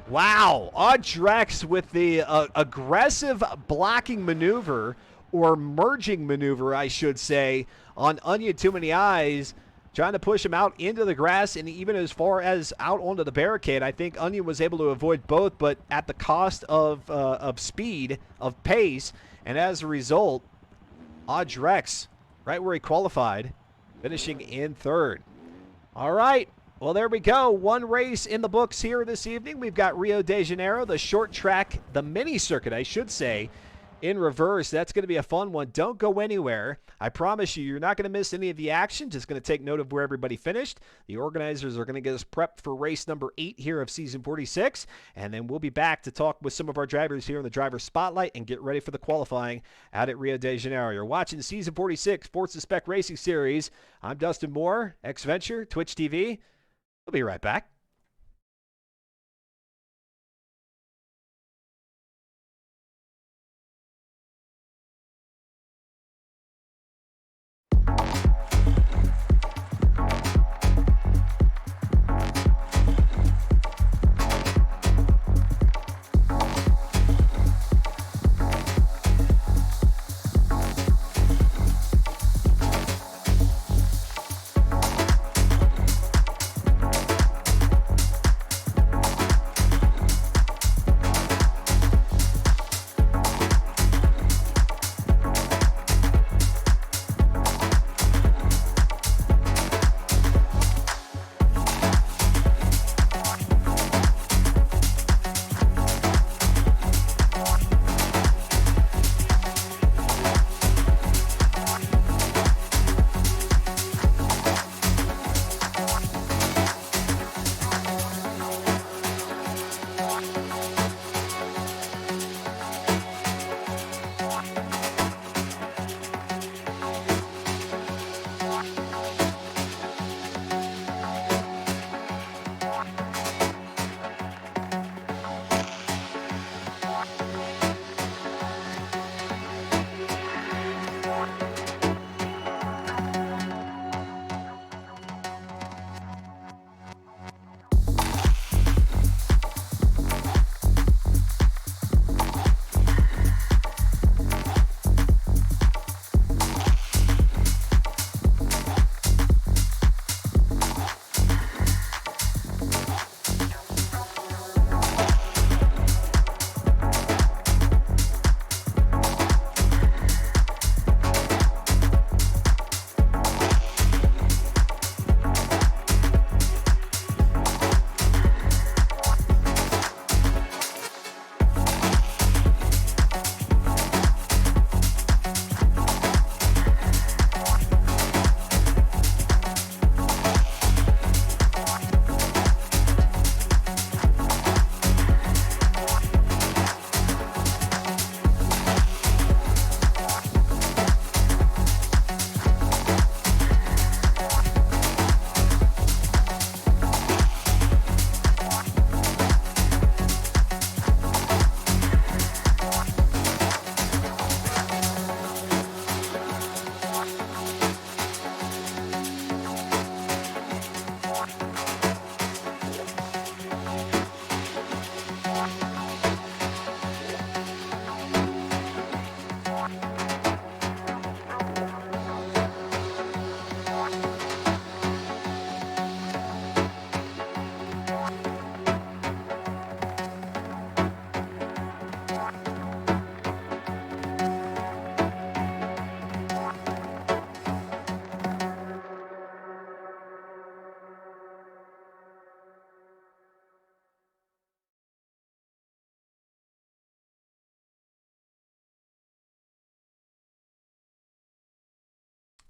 Wow, Audrex with the aggressive blocking maneuver, or merging maneuver, I should say, on Onion Too Many Eyes. trying to push him out into the grass and even as far as out onto the barricade. I think Onion was able to avoid both, but at the cost of speed, of pace, and as a result, Rex, right where he qualified, finishing in third. All right. Well, there we go. One race in the books here this evening. We've got Rio de Janeiro, the short track, the mini circuit, I should say, in reverse. That's going to be a fun one. Don't go anywhere. I promise you, you're not going to miss any of the action. Just going to take note of where everybody finished. The organizers are going to get us prepped for race number 8 here of season 46. And then we'll be back to talk with some of our drivers here in the driver spotlight and get ready for the qualifying out at Rio de Janeiro. You're watching season 46 Forza Spec Racing Series. I'm Dustin Moore, X-Venture, Twitch TV. We'll be right back.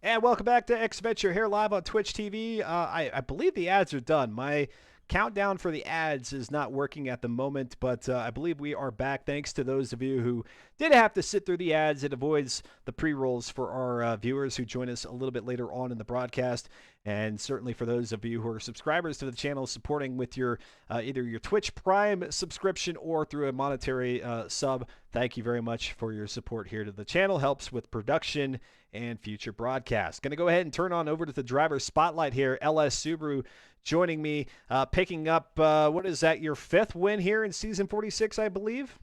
And welcome back to X-Venture here live on Twitch TV. I believe the ads are done. My countdown for the ads is not working at the moment, but I believe we are back thanks to those of you who did have to sit through the ads. It avoids the pre-rolls for our viewers who join us a little bit later on in the broadcast. And certainly for those of you who are subscribers to the channel, supporting with your either your Twitch Prime subscription or through a monetary sub, thank you very much for your support here to the channel. Helps with production and future broadcasts. Going to go ahead and turn on over to the driver spotlight here. LS Subaru joining me, picking up, what is that, your 5th win here in Season 46, I believe?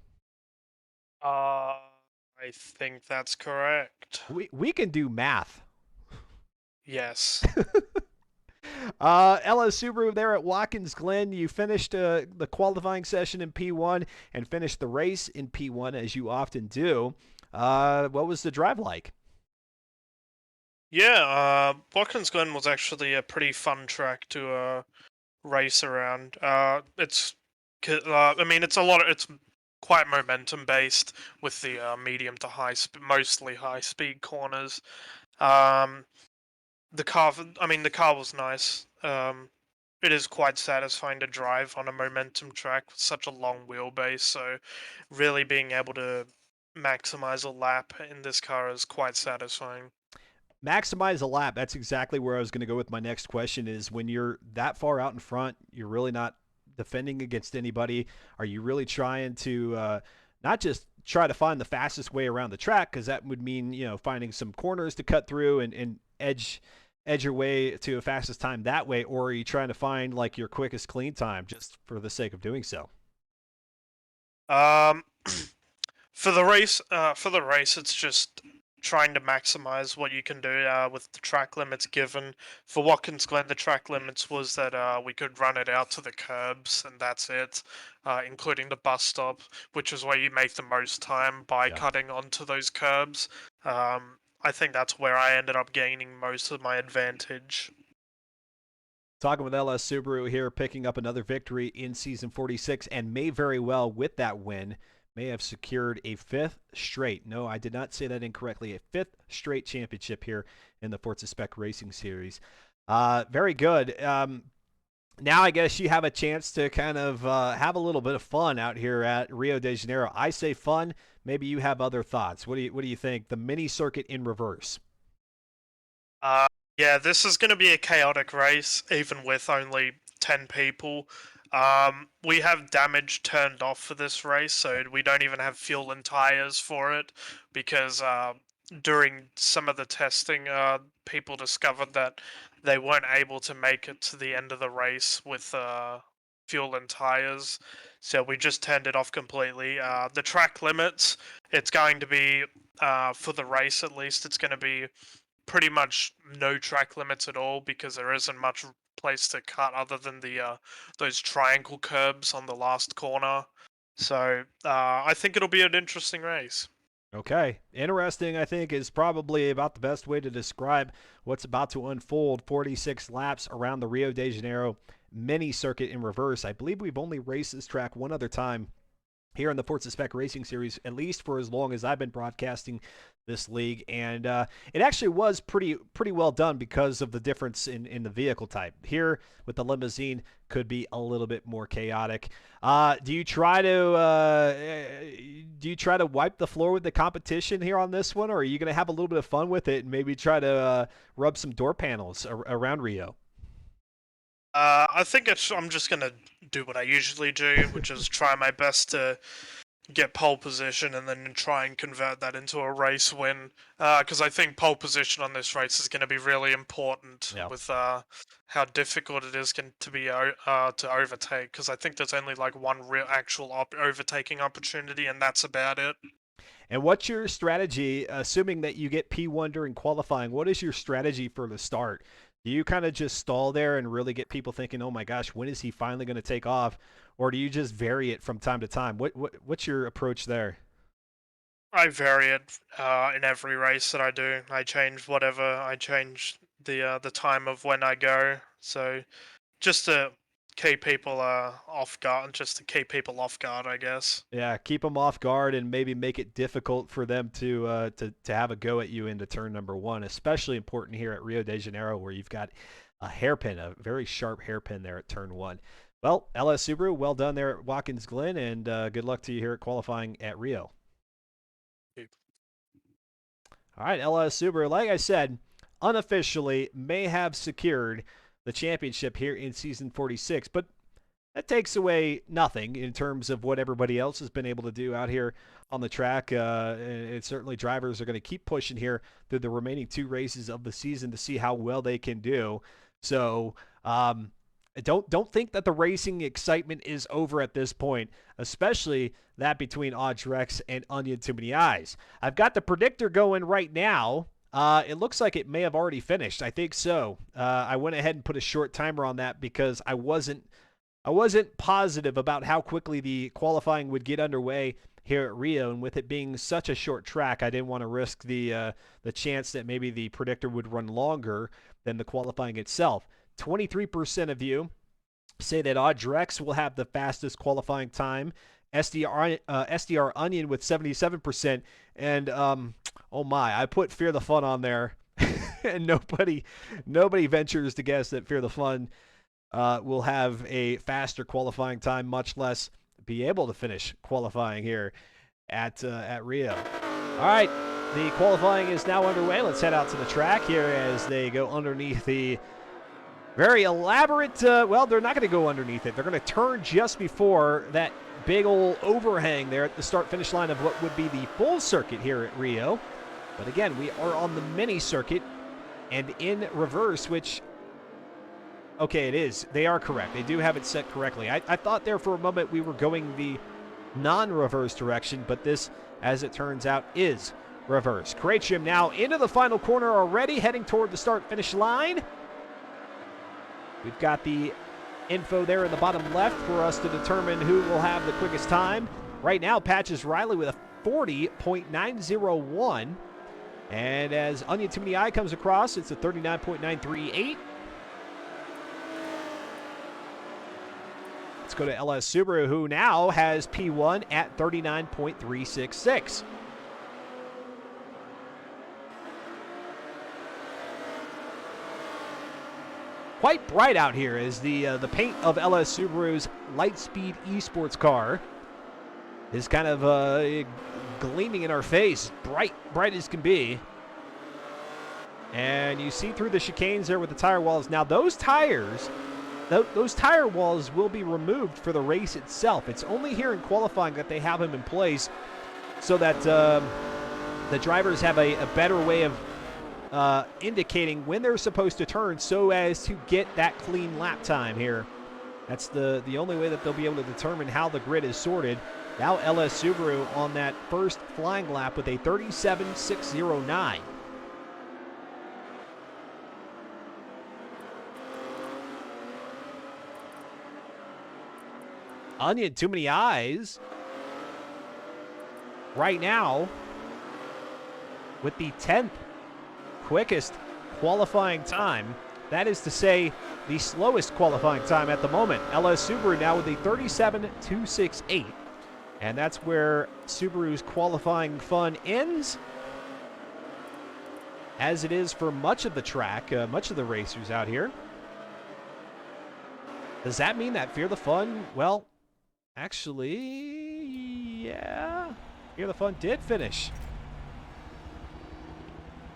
I think that's correct. We can do math. Yes. LS Subaru there at Watkins Glen. You finished the qualifying session in P1 and finished the race in P1 as you often do. What was the drive like? Yeah, Watkins Glen was actually a pretty fun track to race around. I mean, it's quite momentum based with the medium to mostly high speed corners. Um, the car was nice. It is quite satisfying to drive on a momentum track with such a long wheelbase. So, really being able to maximize a lap in this car is quite satisfying. Maximize a lap. That's exactly where I was going to go with my next question is when you're that far out in front, you're really not defending against anybody. Are you really trying to not just try to find the fastest way around the track because that would mean finding some corners to cut through and edge your way to a fastest time that way, or are you trying to find like your quickest clean time just for the sake of doing so? Um, for the race, it's just trying to maximize what you can do with the track limits given. For Watkins Glen, the track limits was that we could run it out to the curbs, and that's it, including the bus stop, which is where you make the most time by Yeah. cutting onto those curbs. I think that's where I ended up gaining most of my advantage. Talking with LS Subaru here, picking up another victory in season 46, and may very well, with that win, may have secured a fifth straight. No, I did not say that incorrectly. A fifth straight championship here in the Forza Spec Racing Series. Very good. Now I guess you have a chance to kind of have a little bit of fun out here at Rio de Janeiro. I say fun. Maybe you have other thoughts. What do you think? The mini circuit in reverse. Uh, yeah, this is going to be a chaotic race, even with only 10 people. We have damage turned off for this race, so we don't even have fuel and tires for it because during some of the testing, people discovered that they weren't able to make it to the end of the race with fuel and tires. So we just turned it off completely. The track limits, it's going to be, for the race at least, it's going to be pretty much no track limits at all because there isn't much place to cut other than the those triangle curbs on the last corner. So I think it'll be an interesting race. Okay. Interesting, I think, is probably about the best way to describe what's about to unfold. 46 laps around the Rio de Janeiro mini circuit in reverse. I believe we've only raced this track one other time here in the Forza Spec Racing Series, at least for as long as I've been broadcasting this league, and it actually was pretty well done because of the difference in the vehicle type. Here with the limousine, could be a little bit more chaotic. Do you try to wipe the floor with the competition here on this one, or are you going to have a little bit of fun with it and maybe try to rub some door panels around Rio? I think I'm just gonna do what I usually do, which is try my best to get pole position and then try and convert that into a race win. Because I think pole position on this race is going to be really important Yeah. with how difficult it is to overtake. Because I think there's only like one real actual overtaking opportunity, and that's about it. And what's your strategy, assuming that you get P1 during qualifying? What is your strategy for the start? Do you kind of just stall there and really get people thinking, "Oh my gosh, when is he finally going to take off?" Or do you just vary it from time to time? What's your approach there? I vary it in every race that I do. I change the time of when I go. So just to keep people off guard, I guess. Yeah, keep them off guard and maybe make it difficult for them to have a go at you into turn number one. Especially important here at Rio de Janeiro, where you've got a hairpin, a very sharp hairpin there at turn one. Well, LS Subaru, well done there at Watkins Glen, and good luck to you here at qualifying at Rio. All right, LS Subaru, like I said, unofficially may have secured the championship here in season 46, but that takes away nothing in terms of what everybody else has been able to do out here on the track. And certainly drivers are going to keep pushing here through the remaining two races of the season to see how well they can do. So don't think that the racing excitement is over at this point, especially that between Odds Rex and Onion Too Many Eyes. I've got the predictor going right now. It looks like it may have already finished. I think so. I went ahead and put a short timer on that because I wasn't positive about how quickly the qualifying would get underway here at Rio, and with it being such a short track, I didn't want to risk the chance that maybe the predictor would run longer than the qualifying itself. 23% of you say that Audrex will have the fastest qualifying time. SDR Onion with 77%, and oh my, I put Fear the Fun on there, and nobody ventures to guess that Fear the Fun will have a faster qualifying time, much less be able to finish qualifying here at Rio. All right, the qualifying is now underway. Let's head out to the track here as they go underneath the very elaborate, well, they're not going to go underneath it. They're going to turn just before that big old overhang there at the start-finish line of what would be the full circuit here at Rio. But again, we are on the mini circuit and in reverse, which, okay, it is. They are correct. They do have it set correctly. I thought there for a moment we were going the non-reverse direction, but this, as it turns out, is reverse. Cratium now into the final corner already, heading toward the start-finish line. We've got the info there in the bottom left for us to determine who will have the quickest time. Right now, Patches Riley with a 40.901. And as Onion Too Many Eye comes across, it's a 39.938. Let's go to LS Subaru, who now has P1 at 39.366. Quite bright out here as the paint of LS Subaru's Lightspeed Esports car is kind of gleaming in our face, bright as can be. And you see through the chicanes there with the tire walls. Now those tires, those tire walls will be removed for the race itself. It's only here in qualifying that they have them in place so that the drivers have a better way of indicating when they're supposed to turn so as to get that clean lap time here. That's the only way that they'll be able to determine how the grid is sorted. Now LS Subaru on that first flying lap with a 37.609. Onion Too Many Eyes right now with the 10th quickest qualifying time. That is to say, the slowest qualifying time at the moment. LS Subaru now with a 37.268. And that's where Subaru's qualifying fun ends, as it is for much of the track, much of the racers out here. Does that mean that Fear the Fun, well, actually, yeah, Fear the Fun did finish.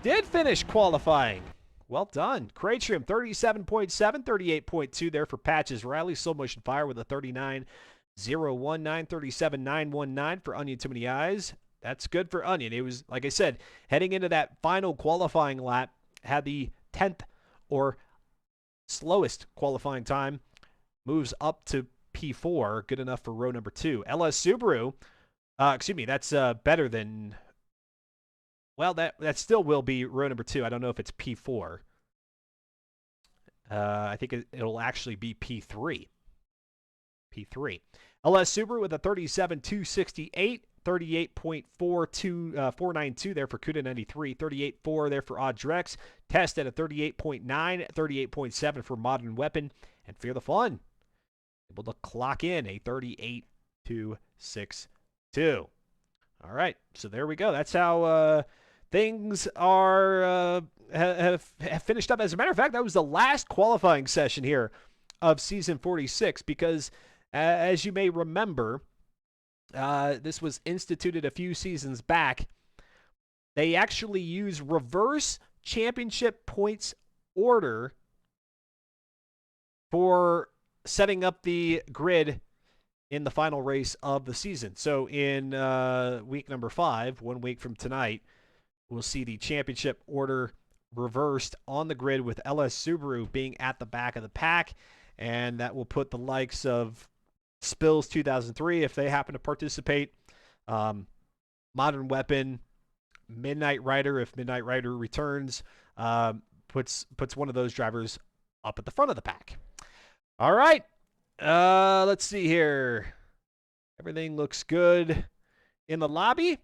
Did finish qualifying. Well done. Cratium 37.7, 38.2 there for Patches Riley. Slow Motion Fire with a 39.019, 37.919 for Onion Too Many Eyes. That's good for Onion. It was, like I said, heading into that final qualifying lap, had the 10th or slowest qualifying time, moves up to P4, good enough for row number 2. LS Subaru, excuse me, that's better than... Well, that still will be row number 2. I don't know if it's P4. I think it'll actually be P3. P3. LS Subaru with a 37.268, 38.492 there for Cuda 93, 38.4 there for Audrex. Test at a 38.9, 38.7 for Modern Weapon, and Fear the Fun able to clock in a 38.262. All right, so there we go. That's how things are have finished up. As a matter of fact, that was the last qualifying session here of Season 46 because, as you may remember, this was instituted a few seasons back. They actually use reverse championship points order for setting up the grid in the final race of the season. So in week number 5, 1 week from tonight, we'll see the championship order reversed on the grid with LS Subaru being at the back of the pack, and that will put the likes of Spills 2003, if they happen to participate, Modern Weapon, Midnight Rider, if Midnight Rider returns, puts one of those drivers up at the front of the pack. All right. Let's see here. Everything looks good in the lobby.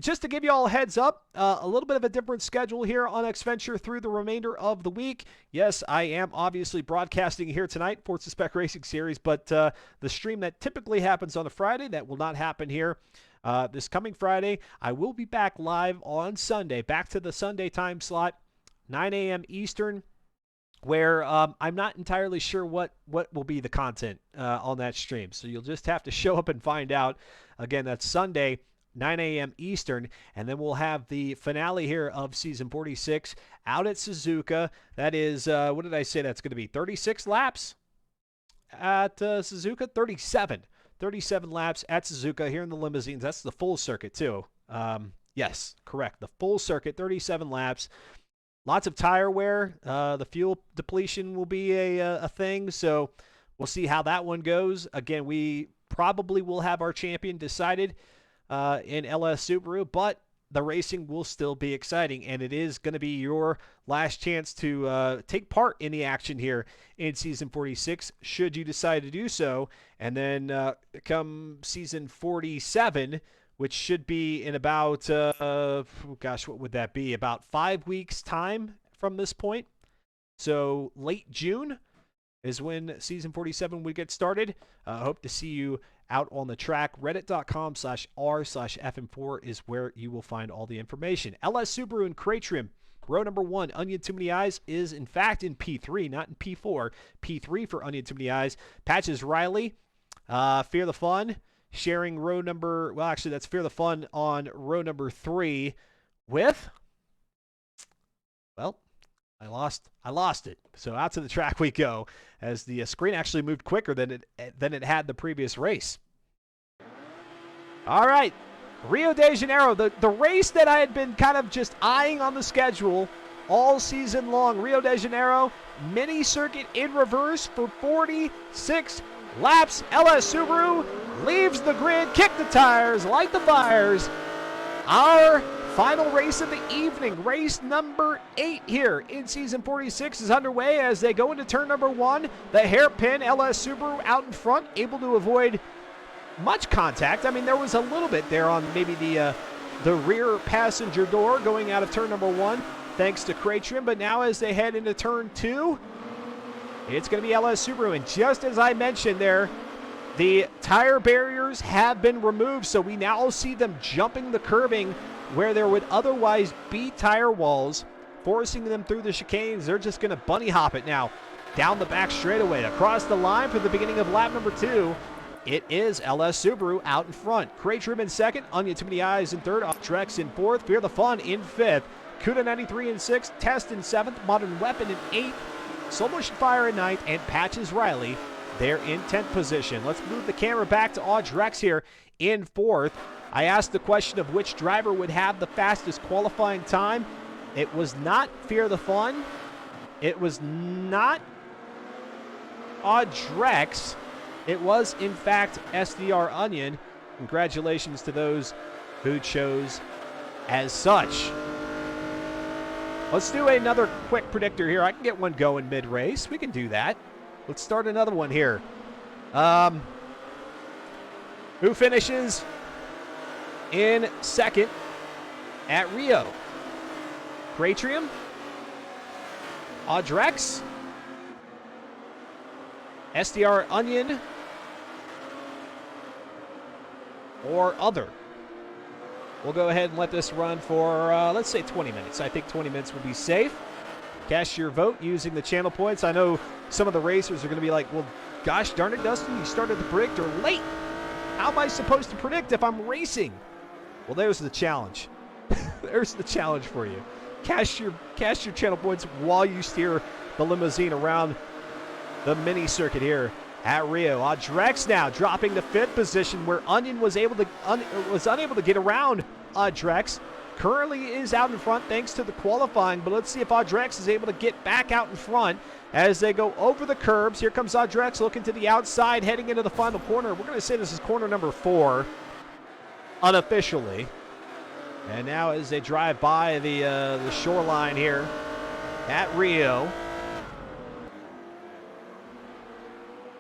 Just to give you all a heads up, a little bit of a different schedule here on Xventure through the remainder of the week. Yes, I am obviously broadcasting here tonight, Forza Spec Racing Series, but the stream that typically happens on a Friday, that will not happen here. This coming Friday, I will be back live on Sunday, back to the Sunday time slot, 9 a.m. Eastern, where I'm not entirely sure what will be the content on that stream. So you'll just have to show up and find out. Again, that's Sunday, 9 a.m. Eastern, and then we'll have the finale here of Season 46 out at Suzuka. That is, what did I say that's going to be, 36 laps at Suzuka? 37 laps at Suzuka here in the limousines. That's the full circuit, too. Yes, correct. The full circuit, 37 laps. Lots of tire wear. The fuel depletion will be a thing, so we'll see how that one goes. Again, we probably will have our champion decided in LS Subaru, but the racing will still be exciting, and it is going to be your last chance to take part in the action here in Season 46, should you decide to do so. And then come Season 47, which should be in about, what would that be? About 5 weeks' time from this point. So late June is when Season 47 would get started. Hope to see you out on the track. Reddit.com/r/FM4 is where you will find all the information. LS Subaru and Crate Trim, row number 1, Onion Too Many Eyes, is in fact in P3, not in P4. P3 for Onion Too Many Eyes. Patches Riley, Fear the Fun, sharing row number, well, actually, that's Fear the Fun on row number 3 with, well, I lost it. So out to the track we go, as the screen actually moved quicker than it had the previous race. All right, Rio de Janeiro, the race that I had been kind of just eyeing on the schedule all season long. Rio de Janeiro, mini circuit in reverse for 46 laps. LS Subaru leaves the grid, kick the tires, light the fires. Our final race of the evening, race number 8 here in Season 46 is underway as they go into turn number 1. The hairpin LS Subaru out in front, able to avoid much contact. I mean, there was a little bit there on maybe the rear passenger door going out of turn number 1, thanks to Crate Trim. But now as they head into turn 2, it's going to be LS Subaru. And just as I mentioned there, the tire barriers have been removed, so we now see them jumping the curbing where there would otherwise be tire walls, forcing them through the chicanes. They're just going to bunny hop it now down the back straightaway. Across the line for the beginning of lap number 2, it is LS Subaru out in front. Crate Trim in second, Onion Too Many Eyes in third, Drex in fourth, Fear the Fun in fifth, Cuda 93 in 6th, Test in 7th, Modern Weapon in 8th, Slow Motion Fire in 9th, and Patches Riley, they're in 10th position. Let's move the camera back to Drex here in 4th. I asked the question of which driver would have the fastest qualifying time. It was not Fear the Fun. It was not Drex. It was, in fact, SDR Onion. Congratulations to those who chose as such. Let's do another quick predictor here. I can get one going mid-race. We can do that. Let's start another one here. Who finishes in second at Rio? Crate Trim? Drex? SDR Onion? Or other? We'll go ahead and let this run for, let's say 20 minutes. I think 20 minutes will be safe. Cast your vote using the channel points. I know some of the racers are going to be like, well, gosh darn it, Dustin, you started the predictor late. How am I supposed to predict if I'm racing? Well, there's the challenge. There's the challenge for you. Cast your channel points while you steer the limousine around the mini circuit here at Rio. Drex now dropping to 5th position, where Onion was unable to get around Drex. Currently is out in front thanks to the qualifying, but let's see if Drex is able to get back out in front as they go over the curbs. Here comes Drex looking to the outside, heading into the final corner. We're going to say this is corner number 4. unofficially. And now as they drive by the shoreline here at Rio,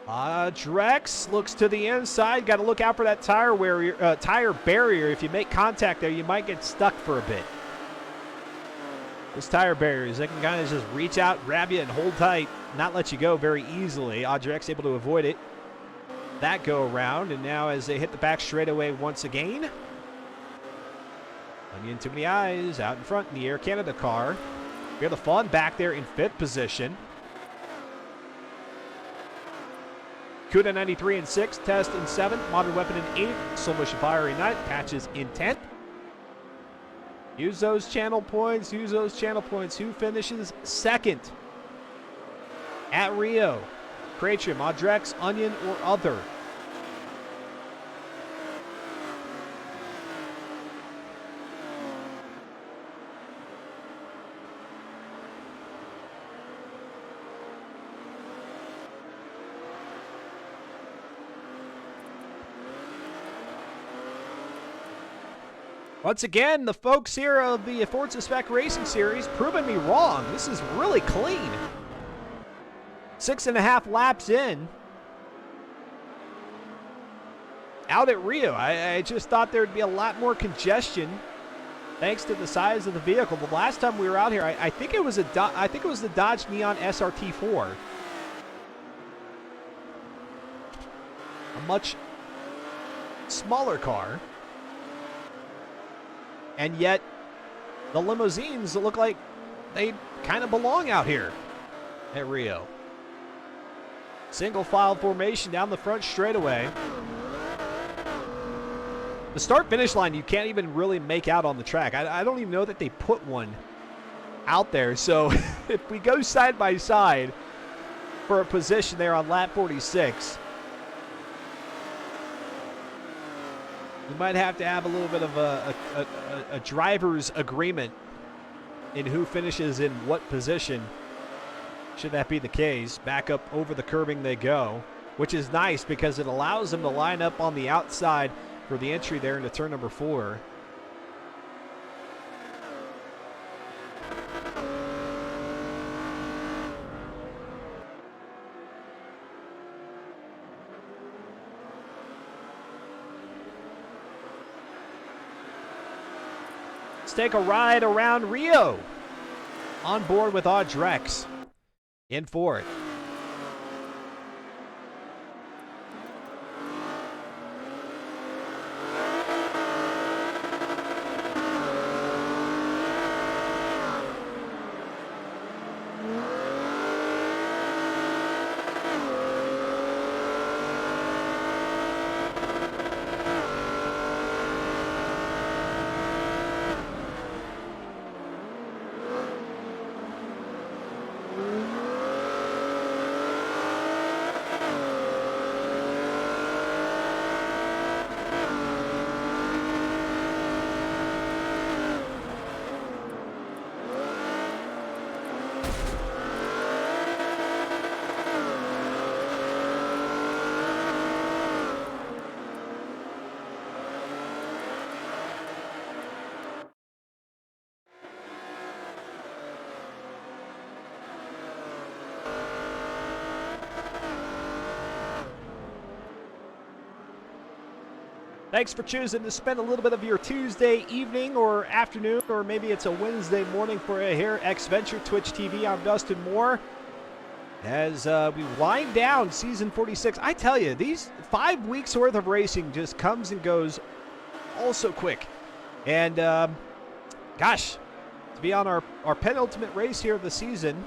Drex looks to the inside. Got to look out for that tire barrier. If you make contact there, you might get stuck for a bit. Those tire barriers, they can kind of just reach out, grab you, and hold tight, not let you go very easily. Drex able to avoid it. That go around, and now as they hit the back straightaway once again. Onion, too many eyes, out in front in the Air Canada car. We have the Fun back there in 5th position. Cuda 93 in 6th, Test in 7th, Modern Weapon in 8th, Slow Motion Fire in 9th, Patches in 10th. Use those channel points, use those channel points. Who finishes 2nd at Rio? Kratrium, Audrex, Onion, or other? Once again, the folks here of the Forza Spec Racing Series proving me wrong. This is really clean. 6.5 laps in. Out at Rio, I just thought there would be a lot more congestion thanks to the size of the vehicle. The last time we were out here, I think it was the Dodge Neon SRT4. A much smaller car. And yet, the limousines look like they kind of belong out here at Rio. Single file formation down the front straightaway. The start-finish line you can't even really make out on the track. I don't even know that they put one out there. So if we go side by side for a position there on lap 46, we might have to have a little bit of a driver's agreement in who finishes in what position, should that be the case. Back up over the curbing they go, which is nice because it allows them to line up on the outside for the entry there into turn number 4. Let's take a ride around Rio. On board with Audrex in 4th. Thanks for choosing to spend a little bit of your Tuesday evening or afternoon, or maybe it's a Wednesday morning for you here at Xventure Twitch TV. I'm Dustin Moore. As we wind down season 46, I tell you, these 5 weeks worth of racing just comes and goes all so quick. And gosh, to be on our penultimate race here of the season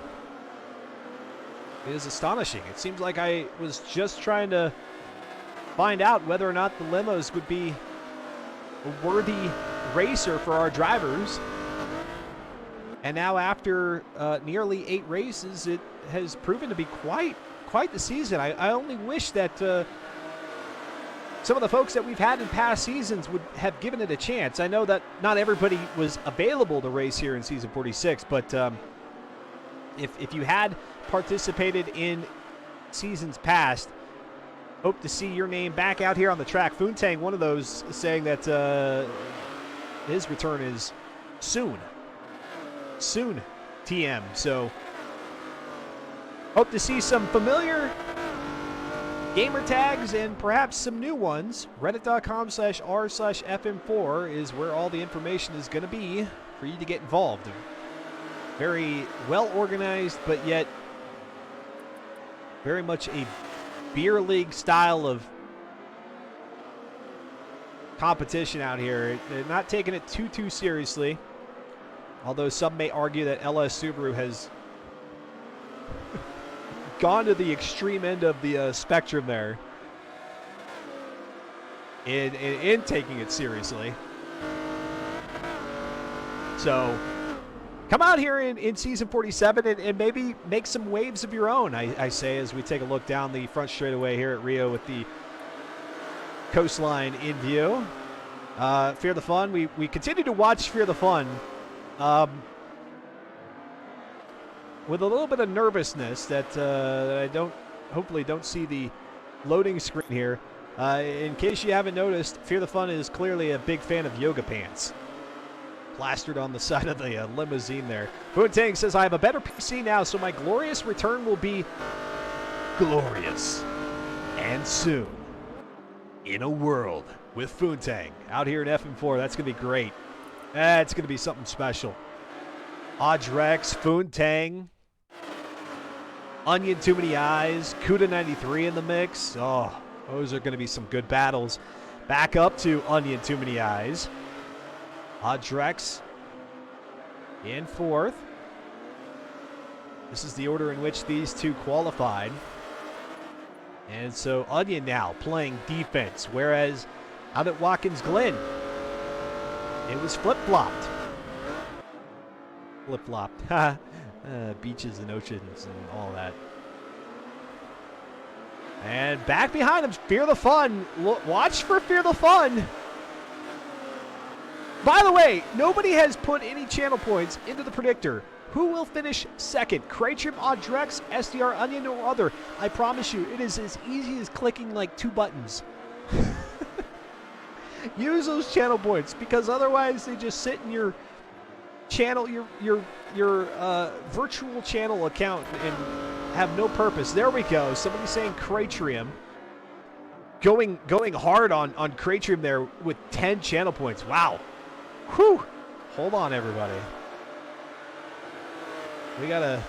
is astonishing. It seems like I was just trying to find out whether or not the limos would be a worthy racer for our drivers. And now after nearly 8 races, it has proven to be quite the season. I only wish that some of the folks that we've had in past seasons would have given it a chance. I know that not everybody was available to race here in season 46, but if you had participated in seasons past, Hope to see your name back out here on the track. Foontang, one of those, saying that his return is soon. Soon, TM. So, hope to see some familiar gamer tags and perhaps some new ones. Reddit.com/r/FM4 is where all the information is going to be for you to get involved. Very well organized, but yet very much a beer league style of competition out here. They're not taking it too seriously, although some may argue that LS Subaru has gone to the extreme end of the spectrum there in taking it seriously. So come out here in Season 47 and maybe make some waves of your own, I say, as we take a look down the front straightaway here at Rio with the coastline in view. Fear the Fun. We continue to watch Fear the Fun with a little bit of nervousness that I hopefully don't see the loading screen here. In case you haven't noticed, Fear the Fun is clearly a big fan of yoga pants. Plastered on the side of the limousine there. Foontang says, I have a better PC now, so my glorious return will be glorious. And soon, in a world with Foontang out here in FM4. That's going to be great. That's going to be something special. Audrex, Foontang, Onion Too Many Eyes, Cuda 93 in the mix. Oh, those are going to be some good battles. Back up to Onion Too Many Eyes. Audrex in fourth. This is the order in which these two qualified. And so Onion now playing defense, whereas out at Watkins Glen, it was flip-flopped. Flip-flopped. Beaches and oceans and all that. And back behind him, Fear the Fun. Watch for Fear the Fun. By the way, nobody has put any channel points into the predictor. Who will finish second? Kraytrim, Audrex, SDR, Onion, or other? I promise you, it is as easy as clicking like 2 buttons. Use those channel points, because otherwise they just sit in your channel, your virtual channel account and have no purpose. There we go. Somebody saying Kraytrim. Going hard on Kraytrim there with 10 channel points. Wow. Whew. Hold on, everybody. We got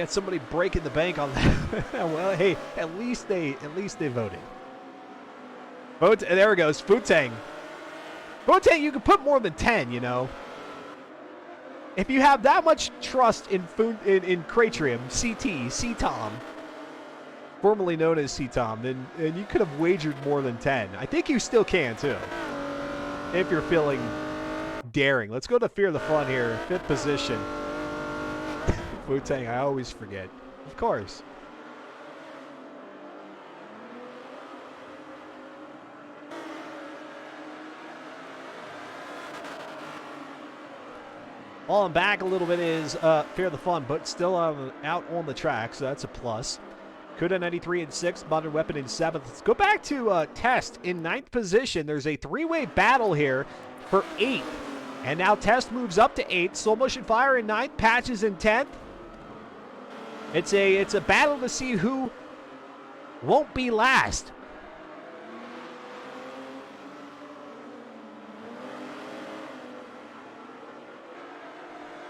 somebody breaking the bank on that. Well, hey, at least they voted. There it goes. Foontang. Foontang, you can put more than 10, you know. If you have that much trust in Kraytrim, C-Tom, formerly known as C-Tom, then you could have wagered more than 10. I think you still can, too, if you're feeling daring. Let's go to Fear the Fun here. 5th position. Foontang, I always forget. Of course. Falling back a little bit is Fear the Fun, but still out on the track, so that's a plus. Kuda 93 in 6th, Modern Weapon in 7th. Let's go back to Test in 9th position. There's a 3-way battle here for 8th. And now Test moves up to 8th. Slow Motion Fire in 9th, Patches in 10th. It's a battle to see who won't be last.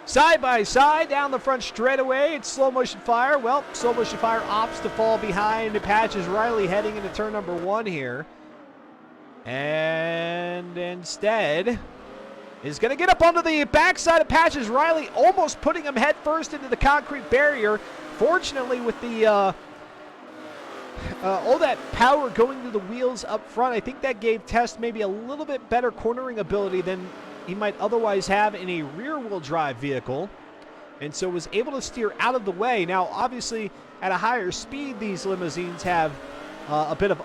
Side by side down the front straightaway, it's Slow Motion Fire. Well, Slow Motion Fire opts to fall behind Patches Riley heading into turn number 1 here. And instead is going to get up onto the backside of Patches Riley, almost putting him head first into the concrete barrier. Fortunately, with the all that power going to the wheels up front, I think that gave Test maybe a little bit better cornering ability than he might otherwise have in a rear-wheel drive vehicle, and so was able to steer out of the way. Now, obviously, at a higher speed, these limousines have a bit of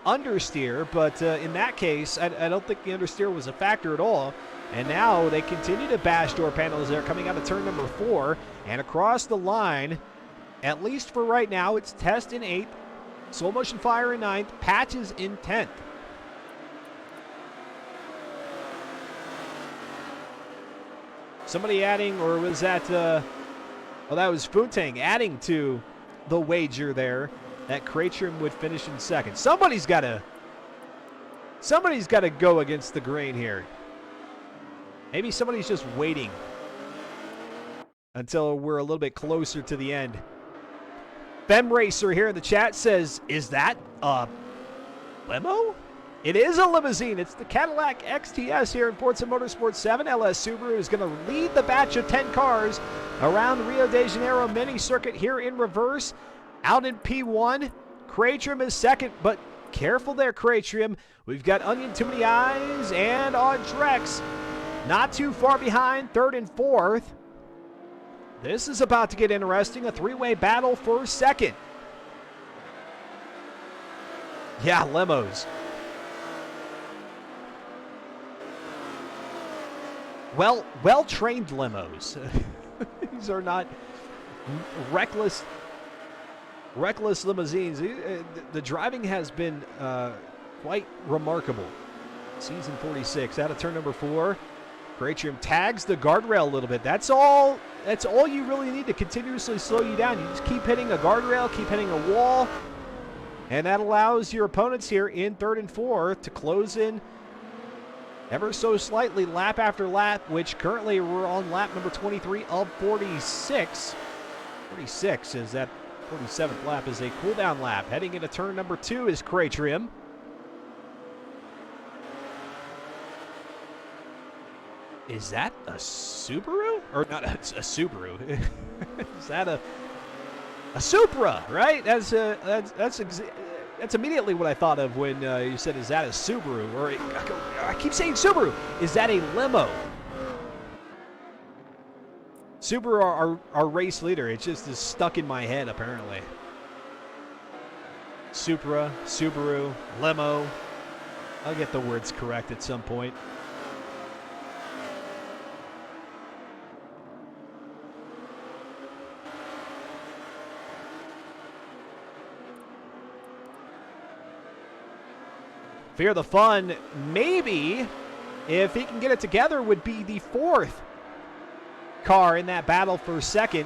understeer, but in that case, I don't think the understeer was a factor at all. And now they continue to bash door panels there, coming out of turn number 4, and across the line, at least for right now, it's Test in 8th, Slow Motion Fire in 9th. Patches in 10th. Somebody adding, or was that, that was Futang adding to the wager there that Kratrim would finish in 2nd. Somebody's got to go against the grain here. Maybe somebody's just waiting until we're a little bit closer to the end. Fem Racer here in the chat says, is that a limo? It is a limousine. It's the Cadillac XTS here in Forza Motorsport 7. LS Subaru is going to lead the batch of 10 cars around the Rio de Janeiro mini circuit here in reverse. Out in P1, Kratrim is 2nd, but careful there, Kratrim. We've got Onion, Too Many Eyes, and Audrex not too far behind, 3rd and 4th. This is about to get interesting. A 3-way battle for 2nd. Yeah, limos. Well-trained limos. These are not reckless limousines. The driving has been quite remarkable. Season 46 out of turn number 4. Kratrim tags the guardrail a little bit. That's all you really need to continuously slow you down. You just keep hitting a guardrail, keep hitting a wall, and that allows your opponents here in 3rd and 4th to close in ever so slightly lap after lap, which currently we're on lap number 23 of 46. 46 is that 47th lap is a cooldown lap. Heading into turn number 2 is Kratrim. Is that a Subaru? Or not a Subaru. Is that a Supra, right? That's immediately what I thought of when you said, is that a Subaru? Or I keep saying Subaru. Is that a limo? Subaru, our race leader. It just is stuck in my head, apparently. Supra, Subaru, limo. I'll get the words correct at some point. Fear the Fun, maybe, if he can get it together, would be the 4th car in that battle for 2nd.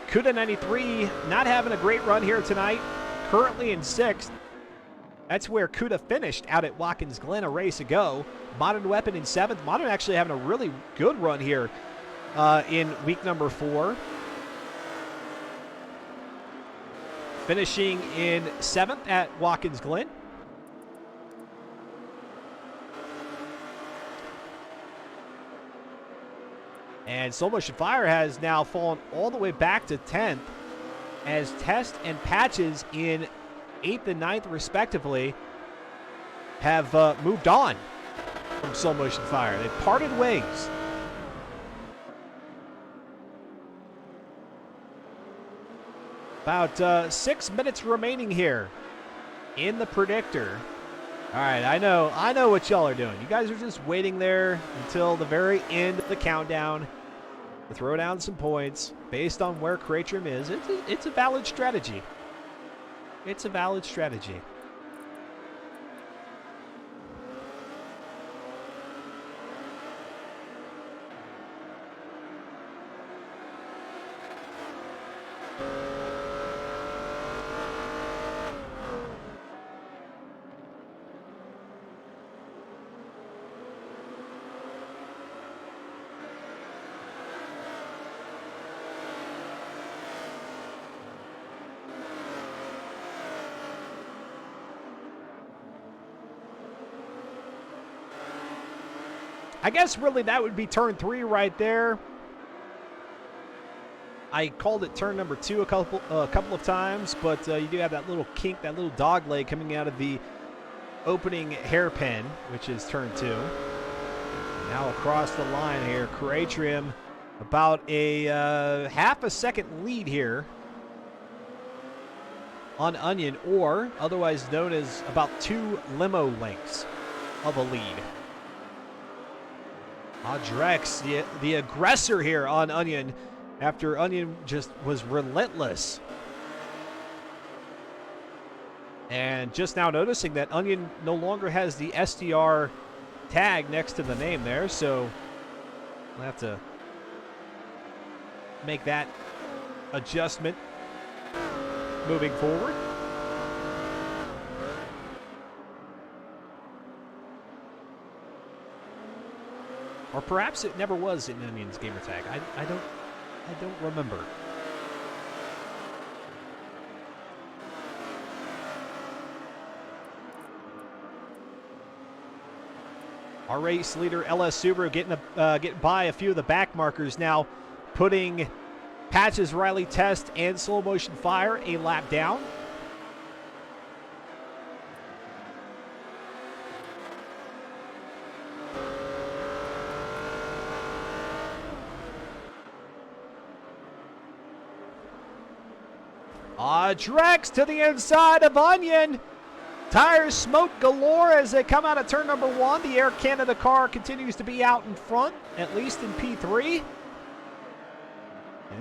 Kuda 93 not having a great run here tonight, currently in 6th. That's where Kuda finished out at Watkins Glen a race ago. Modern Weapon in 7th. Modern actually having a really good run here in week number 4. Finishing in 7th at Watkins Glen. And Slow Motion Fire has now fallen all the way back to 10th as Test and Patches in 8th and 9th respectively have moved on from Slow Motion Fire. They've parted ways. About 6 minutes remaining here in the predictor. All right, I know what y'all are doing. You guys are just waiting there until the very end of the countdown to throw down some points based on where Kratrim is. It's a valid strategy. It's a valid strategy. I guess really that would be turn 3 right there. I called it turn number 2 a couple of times, but you do have that little kink, that little dog leg coming out of the opening hairpin, which is turn 2. Now across the line here, Kratrim about a half a second lead here on Onion, or otherwise known as about 2 limo lengths of a lead. Audrex, the aggressor here on Onion, after Onion just was relentless And just now noticing that Onion no longer has the SDR tag next to the name there, so we'll have to make that adjustment moving forward. Or perhaps it never was in Onion's gamer tag. I don't remember. Our race leader, LS Subaru, getting by a few of the back markers now, putting Patches, Riley, Test, and Slow Motion Fire a lap down. Drex to the inside of Onion. Tires smoke galore as they come out of turn number 1. The Air Canada car continues to be out in front, at least in P3.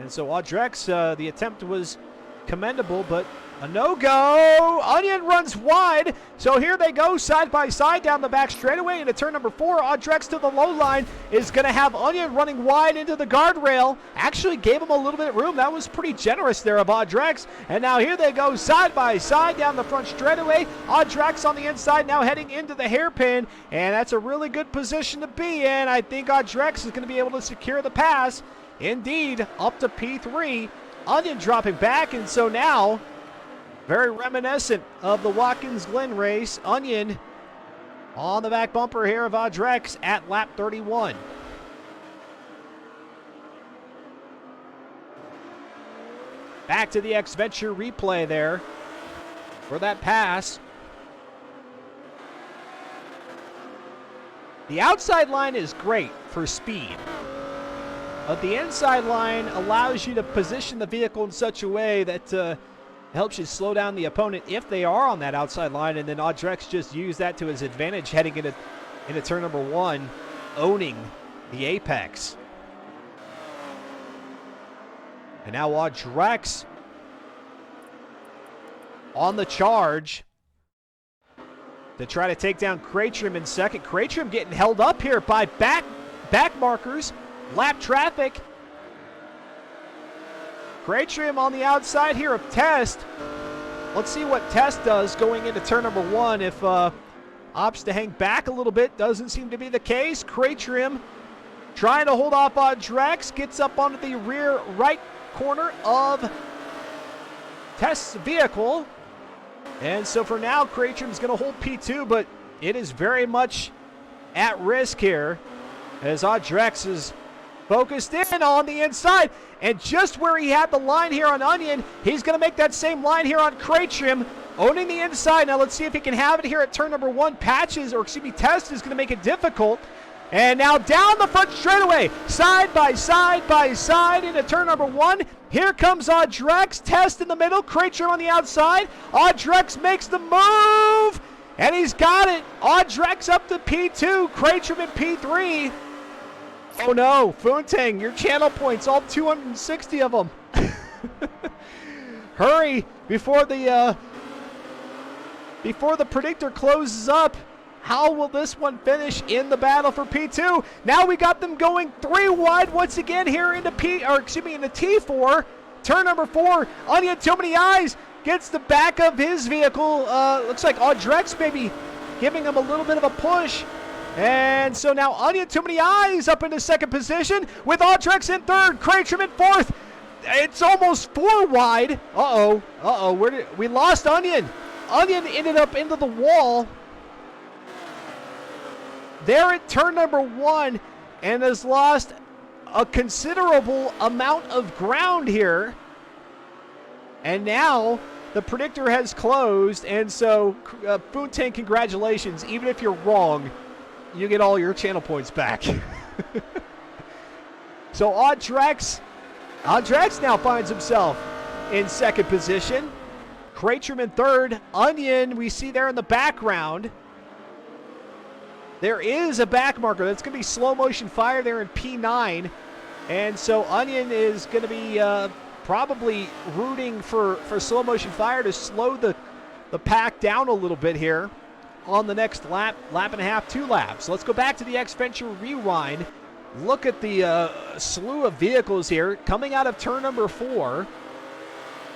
And so Audrex, the attempt was commendable, but a no-go. Onion runs wide. So here they go side by side down the back straightaway into turn number 4. Audrex to the low line is going to have Onion running wide into the guardrail. Actually gave him a little bit of room. That was pretty generous there of Audrex. And now here they go side by side down the front straightaway. Audrex on the inside now heading into the hairpin. And that's a really good position to be in. I think Audrex is going to be able to secure the pass. Indeed, up to P3. Onion dropping back, and so now, very reminiscent of the Watkins Glen race. Onion on the back bumper here of Audrex at lap 31. Back to the X-Venture replay there for that pass. The outside line is great for speed. But the inside line allows you to position the vehicle in such a way that helps you slow down the opponent if they are on that outside line, and then Audrex just used that to his advantage heading into turn number 1, owning the apex. And now Audrex on the charge to try to take down Cratrim in second. Cratrim getting held up here by back markers. Lap traffic. Cratrim on the outside here of Test. Let's see what Test does going into turn number 1. If opts to hang back a little bit, doesn't seem to be the case. Cratrim trying to hold off Audrex, gets up onto the rear right corner of Test's vehicle. And so for now, Cratrim's going to hold P2, but it is very much at risk here as Audrex is focused in on the inside, and just where he had the line here on Onion, he's going to make that same line here on Cratrim, owning the inside. Now let's see if he can have it here at turn number 1. Test is going to make it difficult. And now down the front straightaway, side by side into turn number 1. Here comes Audrex, Test in the middle, Cratrim on the outside. Audrex makes the move, and he's got it. Audrex up to P2, Cratrim in P3. Oh no, Funtang, your channel points, all 260 of them. Hurry before the predictor closes up. How will this one finish in the battle for P2? Now we got them going 3 wide once again here into into T4. Turn number 4, Onion too many eyes, gets the back of his vehicle. Looks like Audrex maybe giving him a little bit of a push. And so now Onion too many eyes up into second position with Audrex in third, Cratrim in fourth. It's almost 4 wide. We lost Onion. Onion ended up into the wall. They're at turn number 1 and has lost a considerable amount of ground here. And now the predictor has closed, and so Funtang, congratulations. Even if you're wrong, you get all your channel points back. So Audrex now finds himself in second position. Cratrim in third. Onion, we see there in the background. There is a back marker. That's going to be Slow Motion Fire there in P9. And so Onion is going to be probably rooting for Slow Motion Fire to slow the the pack down a little bit here on the next lap and a half, 2 laps. Let's go back to the X-Venture rewind. Look at the slew of vehicles here coming out of turn number 4.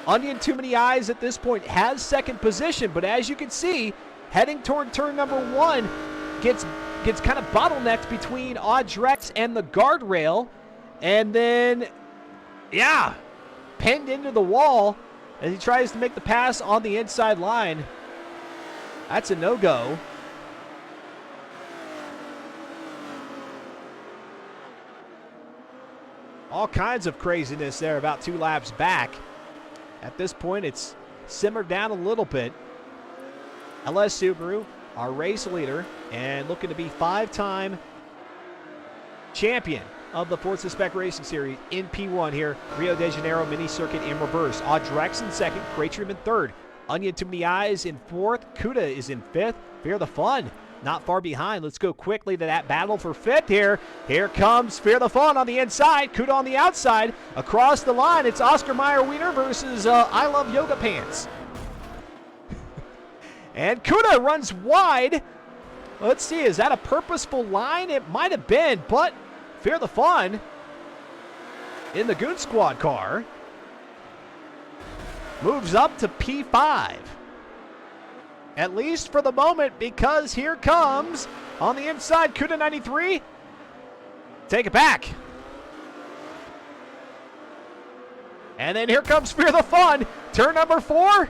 Onion Too Many Eyes at this point has second position, but as you can see, heading toward turn number 1, gets kind of bottlenecked between Audrex and the guardrail, and then, yeah, pinned into the wall as he tries to make the pass on the inside line. That's a no-go. All kinds of craziness there about 2 laps back. At this point, it's simmered down a little bit. LS Subaru, our race leader, and looking to be 5-time champion of the Forza Spec Racing Series in P1 here. Rio de Janeiro mini circuit in reverse. Audrex in second, Craytrim in third. Onion Too Many Eyes in fourth. Kuda is in fifth. Fear the Fun not far behind. Let's go quickly to that battle for fifth here. Here comes Fear the Fun on the inside. Kuda on the outside. Across the line, it's Oscar Mayer Wiener versus I Love Yoga Pants. And Kuda runs wide. Let's see, is that a purposeful line? It might have been, but Fear the Fun in the Goon Squad car moves up to P5. At least for the moment, because here comes, on the inside, Kuda 93. Take it back. And then here comes Fear the Fun. Turn number 4.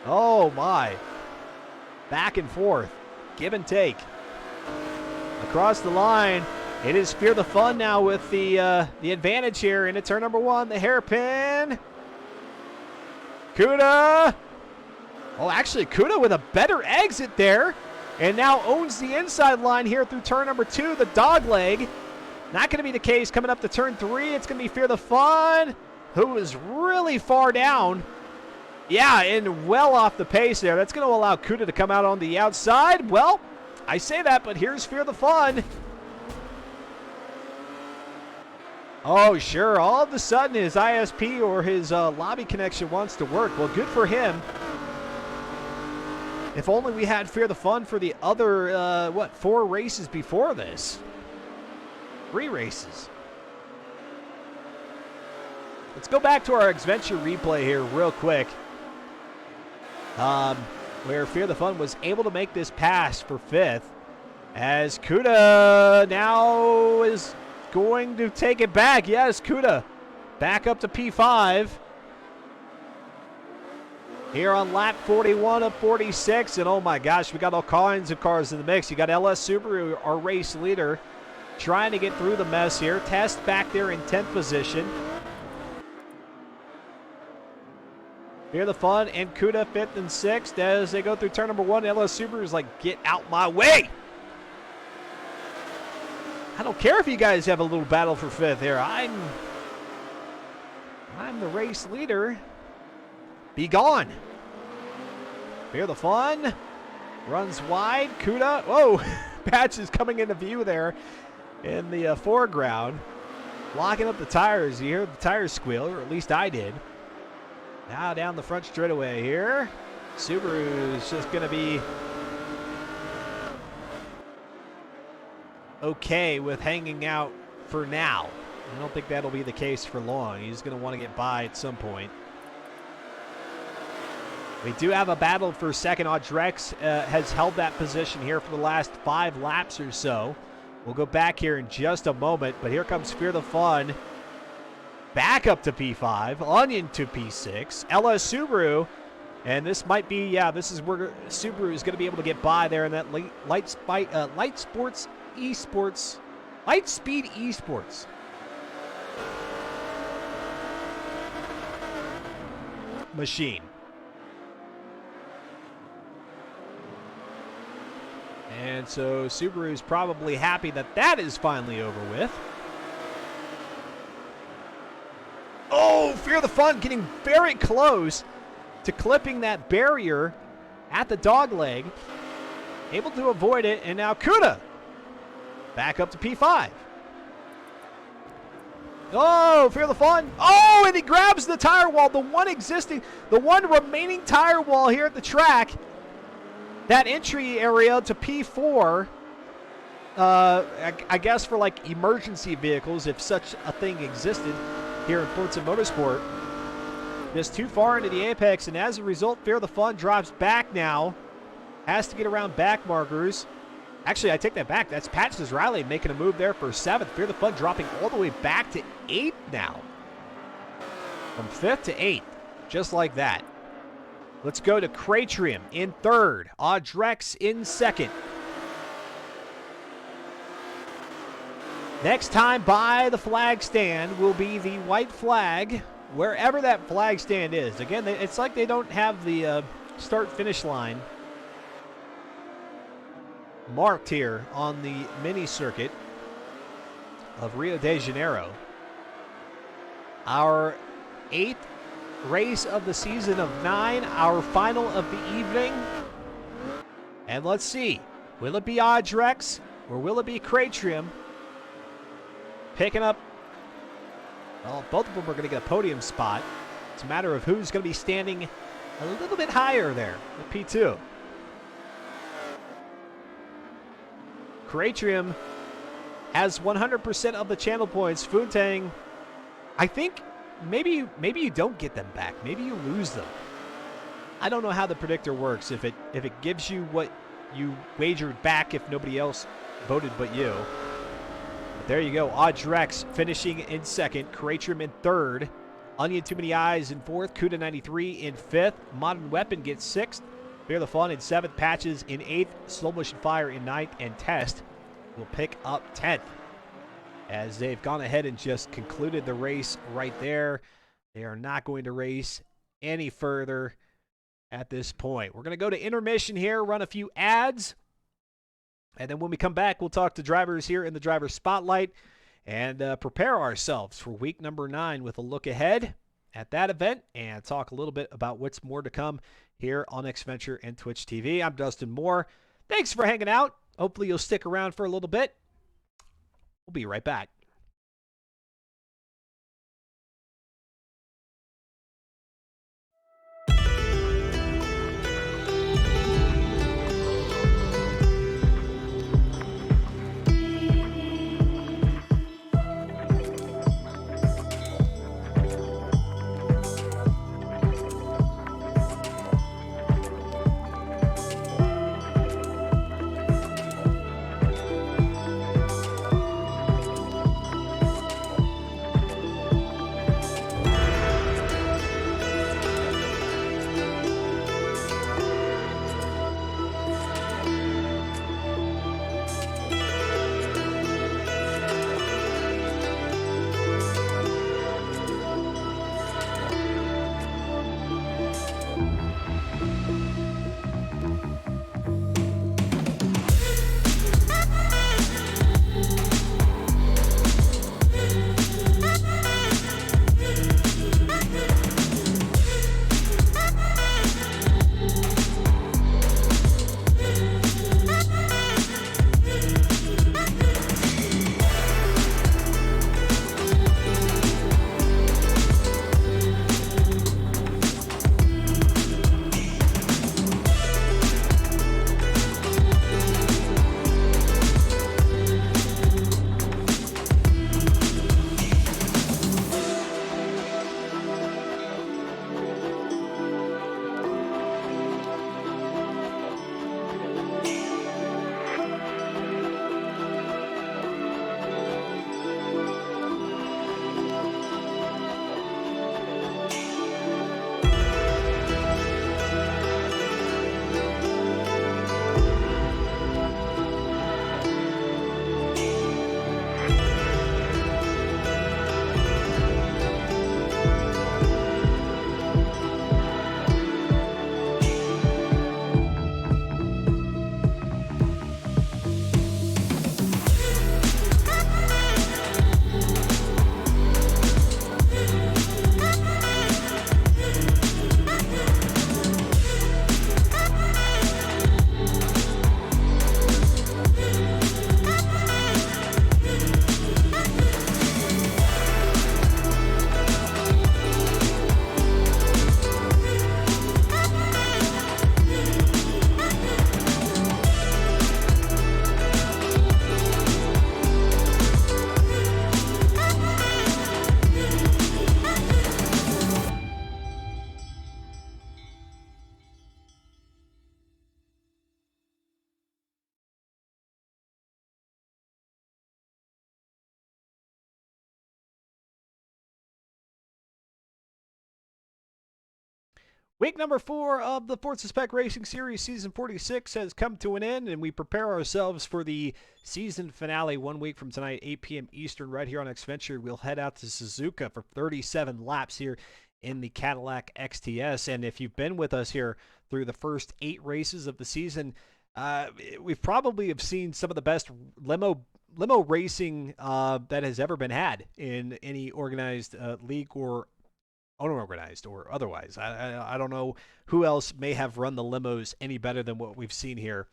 Oh, my. Back and forth. Give and take. Across the line, it is Fear the Fun now with the advantage here into turn number 1. The hairpin. Kuda. Oh, actually, Kuda with a better exit there. And now owns the inside line here through turn number 2, the dog leg. Not going to be the case coming up to turn 3. It's going to be Fear the Fun, who is really far down. Yeah, and well off the pace there. That's going to allow Kuda to come out on the outside. Well, I say that, but here's Fear the Fun. Oh, sure. All of a sudden, his ISP or his lobby connection wants to work. Well, good for him. If only we had Fear the Fun for the other, 4 races before this. 3 races. Let's go back to our X-Venture replay here real quick. Where Fear the Fun was able to make this pass for 5th. As Kuda now is going to take it back. Yes, Kuda back up to P5. Here on lap 41 of 46. And oh my gosh, we got all kinds of cars in the mix. You got LS Subaru, our race leader, trying to get through the mess here. Test back there in 10th position. Fear the Fun and Kuda 5th and 6th as they go through turn number 1. LS Subaru is like, get out my way. I don't care if you guys have a little battle for 5th here. I'm the race leader. Be gone. Fear the Fun runs wide. Kuda. Whoa. Patch is coming into view there in the foreground. Locking up the tires. You hear the tires squeal, or at least I did. Now down the front straightaway here. Subaru is just going to be okay with hanging out for now. I don't think that'll be the case for long. He's going to want to get by at some point. We do have a battle for second. Audrex has held that position here for the last 5 laps or so. We'll go back here in just a moment, but here comes Fear the Fun. Back up to P5. Onion to P6. LS Subaru. And this might be, yeah, this is where Subaru is going to be able to get by there in that light speed esports machine. And so Subaru's probably happy that that is finally over with. Oh, Fear the Fun getting very close to clipping that barrier at the dog leg. Able to avoid it, and now Kuda back up to P5. Oh, Fear the Fun. Oh, and he grabs the tire wall, the one remaining tire wall here at the track. That entry area to P4, I guess for like emergency vehicles, if such a thing existed here in Forza Motorsport. Just too far into the apex, and as a result, Fear the Fun drops back now. Has to get around back markers. Actually, I take that back. That's Patches Riley making a move there for 7th. Fear the Fun dropping all the way back to 8th now. From 5th to 8th, just like that. Let's go to Cratrium in 3rd. Audrex in 2nd. Next time by the flag stand will be the white flag, wherever that flag stand is. Again, it's like they don't have the start-finish line marked here on the mini circuit of Rio de Janeiro. Our 8th race of the season of 9, our final of the evening. And let's see, will it be Audrex or will it be Cratrium picking up? Well, both of them are going to get a podium spot. It's a matter of who's going to be standing a little bit higher there with P2. Cratrium has 100% of the channel points. Funtang, I think maybe you don't get them back. Maybe you lose them. I don't know how the predictor works. If it gives you what you wagered back if nobody else voted but you. But there you go. Audrex finishing in 2nd. Cratrium in 3rd. Onion Too Many Eyes in 4th. Kuda 93 in 5th. Modern Weapon gets 6th. Fear the Fun in 7th. Patches in 8th. Slow Motion Fire in 9th. And Test will pick up 10th. As they've gone ahead and just concluded the race right there. They are not going to race any further at this point. We're going to go to intermission here, run a few ads. And then when we come back, we'll talk to drivers here in the driver spotlight and prepare ourselves for week number 9 with a look ahead at that event and talk a little bit about what's more to come here on XVenture and Twitch TV. I'm Dustin Moore. Thanks for hanging out. Hopefully you'll stick around for a little bit. We'll be right back. Week number 4 of the Forza Spec Racing Series Season 46 has come to an end, and we prepare ourselves for the season finale 1 week from tonight, 8 p.m. Eastern, right here on Xventure. We'll head out to Suzuka for 37 laps here in the Cadillac XTS. And if you've been with us here through the first 8 races of the season, we've probably have seen some of the best limo racing that has ever been had in any organized league or unorganized or otherwise. I don't know who else may have run the limos any better than what we've seen here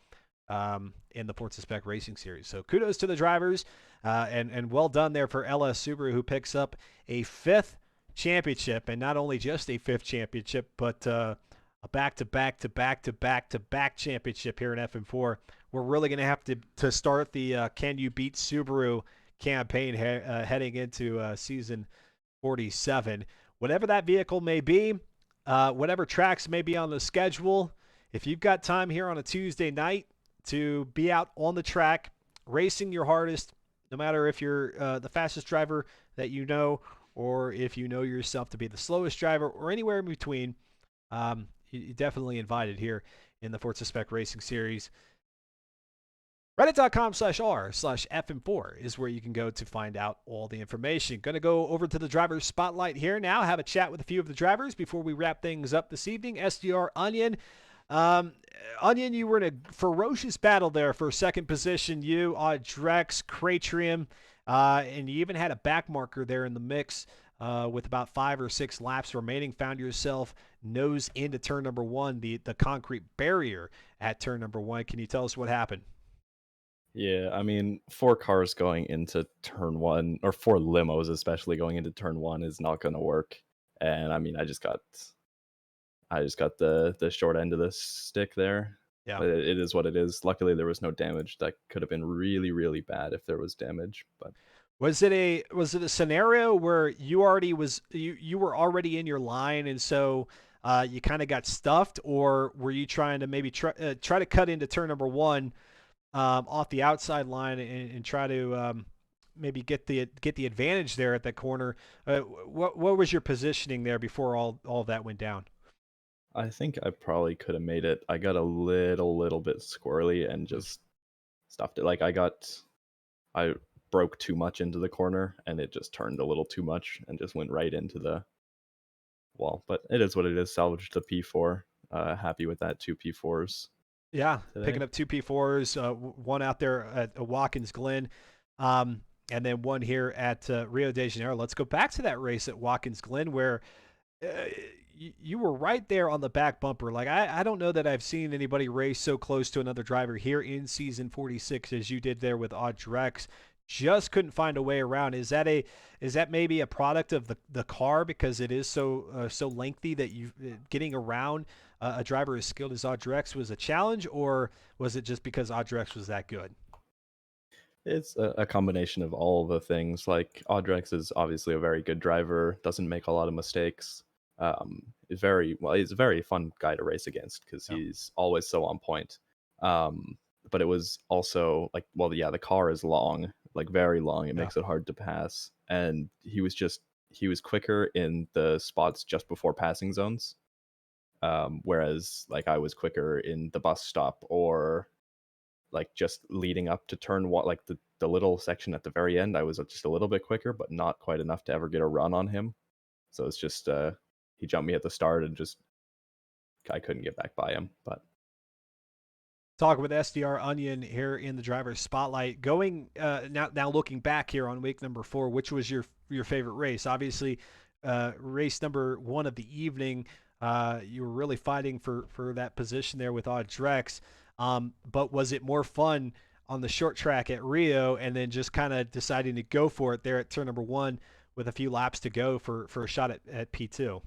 in the Forza Spec Racing Series. So kudos to the drivers, and well done there for LS Subaru, who picks up a 5th championship, and not only just a 5th championship, but a back-to-back-to-back-to-back-to-back championship here in FM4. We're really going to have to start the Can You Beat Subaru campaign heading into season 47. Whatever that vehicle may be, whatever tracks may be on the schedule, if you've got time here on a Tuesday night to be out on the track, racing your hardest, no matter if you're the fastest driver that you know, or if you know yourself to be the slowest driver, or anywhere in between, you're definitely invited here in the Forza Spec Racing Series. Reddit.com/r/FM4 is where you can go to find out all the information. Going to go over to the driver's spotlight here now, have a chat with a few of the drivers before we wrap things up this evening. SDR Onion. Onion, you were in a ferocious battle there for second position. You, Drex, Cratrium, and you even had a back marker there in the mix with about 5 or 6 laps remaining. Found yourself nose into turn number 1, the concrete barrier at turn number 1. Can you tell us what happened? Yeah, I mean, 4 cars going into turn 1, or 4 limos especially going into turn 1 is not gonna work. And I mean, I just got the short end of the stick there. Yeah. But it is what it is. Luckily, there was no damage. That could have been really, really bad if there was damage. But Was it a scenario where you were already in your line, and so you kind of got stuffed, or were you trying to maybe try to cut into turn number 1 off the outside line and try to maybe get the advantage there at that corner? What was your positioning there before all of that went down? I think I probably could have made it. I got a little bit squirrely and Hmm. just stuffed it. Like I broke too much into the corner and it just turned a little too much and just went right into the wall. But it is what it is. Salvaged the P4. Happy with that. 2 P4s Yeah, picking today. up 2 P4s, one out there at Watkins Glen, and then one here at Rio de Janeiro. Let's go back to that race at Watkins Glen where uh, you were right there on the back bumper. Like I don't know that I've seen anybody race so close to another driver here in season 46 as you did there with Audrex. Just couldn't find a way around. Is that maybe a product of the car because it is so lengthy that you getting around a driver as skilled as Audrex was a challenge, or was it just because Audrex was that good? It's a combination of all the things. Like Audrex is obviously a very good driver, doesn't make a lot of mistakes. Is very well. He's a very fun guy to race against because Yeah. he's always so on point. Um, but it was also like, well, yeah, the car is long, like very long. It Yeah. makes it hard to pass, and he was quicker in the spots just before passing zones. Whereas like I was quicker in the bus stop or like just leading up to turn one, like the little section at the very end, I was just a little bit quicker, but not quite enough to ever get a run on him. So it's just he jumped me at the start and just I couldn't get back by him. But Talking with SDR Onion here in the driver's spotlight. Going now looking back here on week number 4, which was your favorite race? Obviously, race number 1 of the evening. You were really fighting for that position there with Audrex. But was it more fun on the short track at Rio, and then just kind of deciding to go for it there at turn number 1 with a few laps to go for a shot at P2?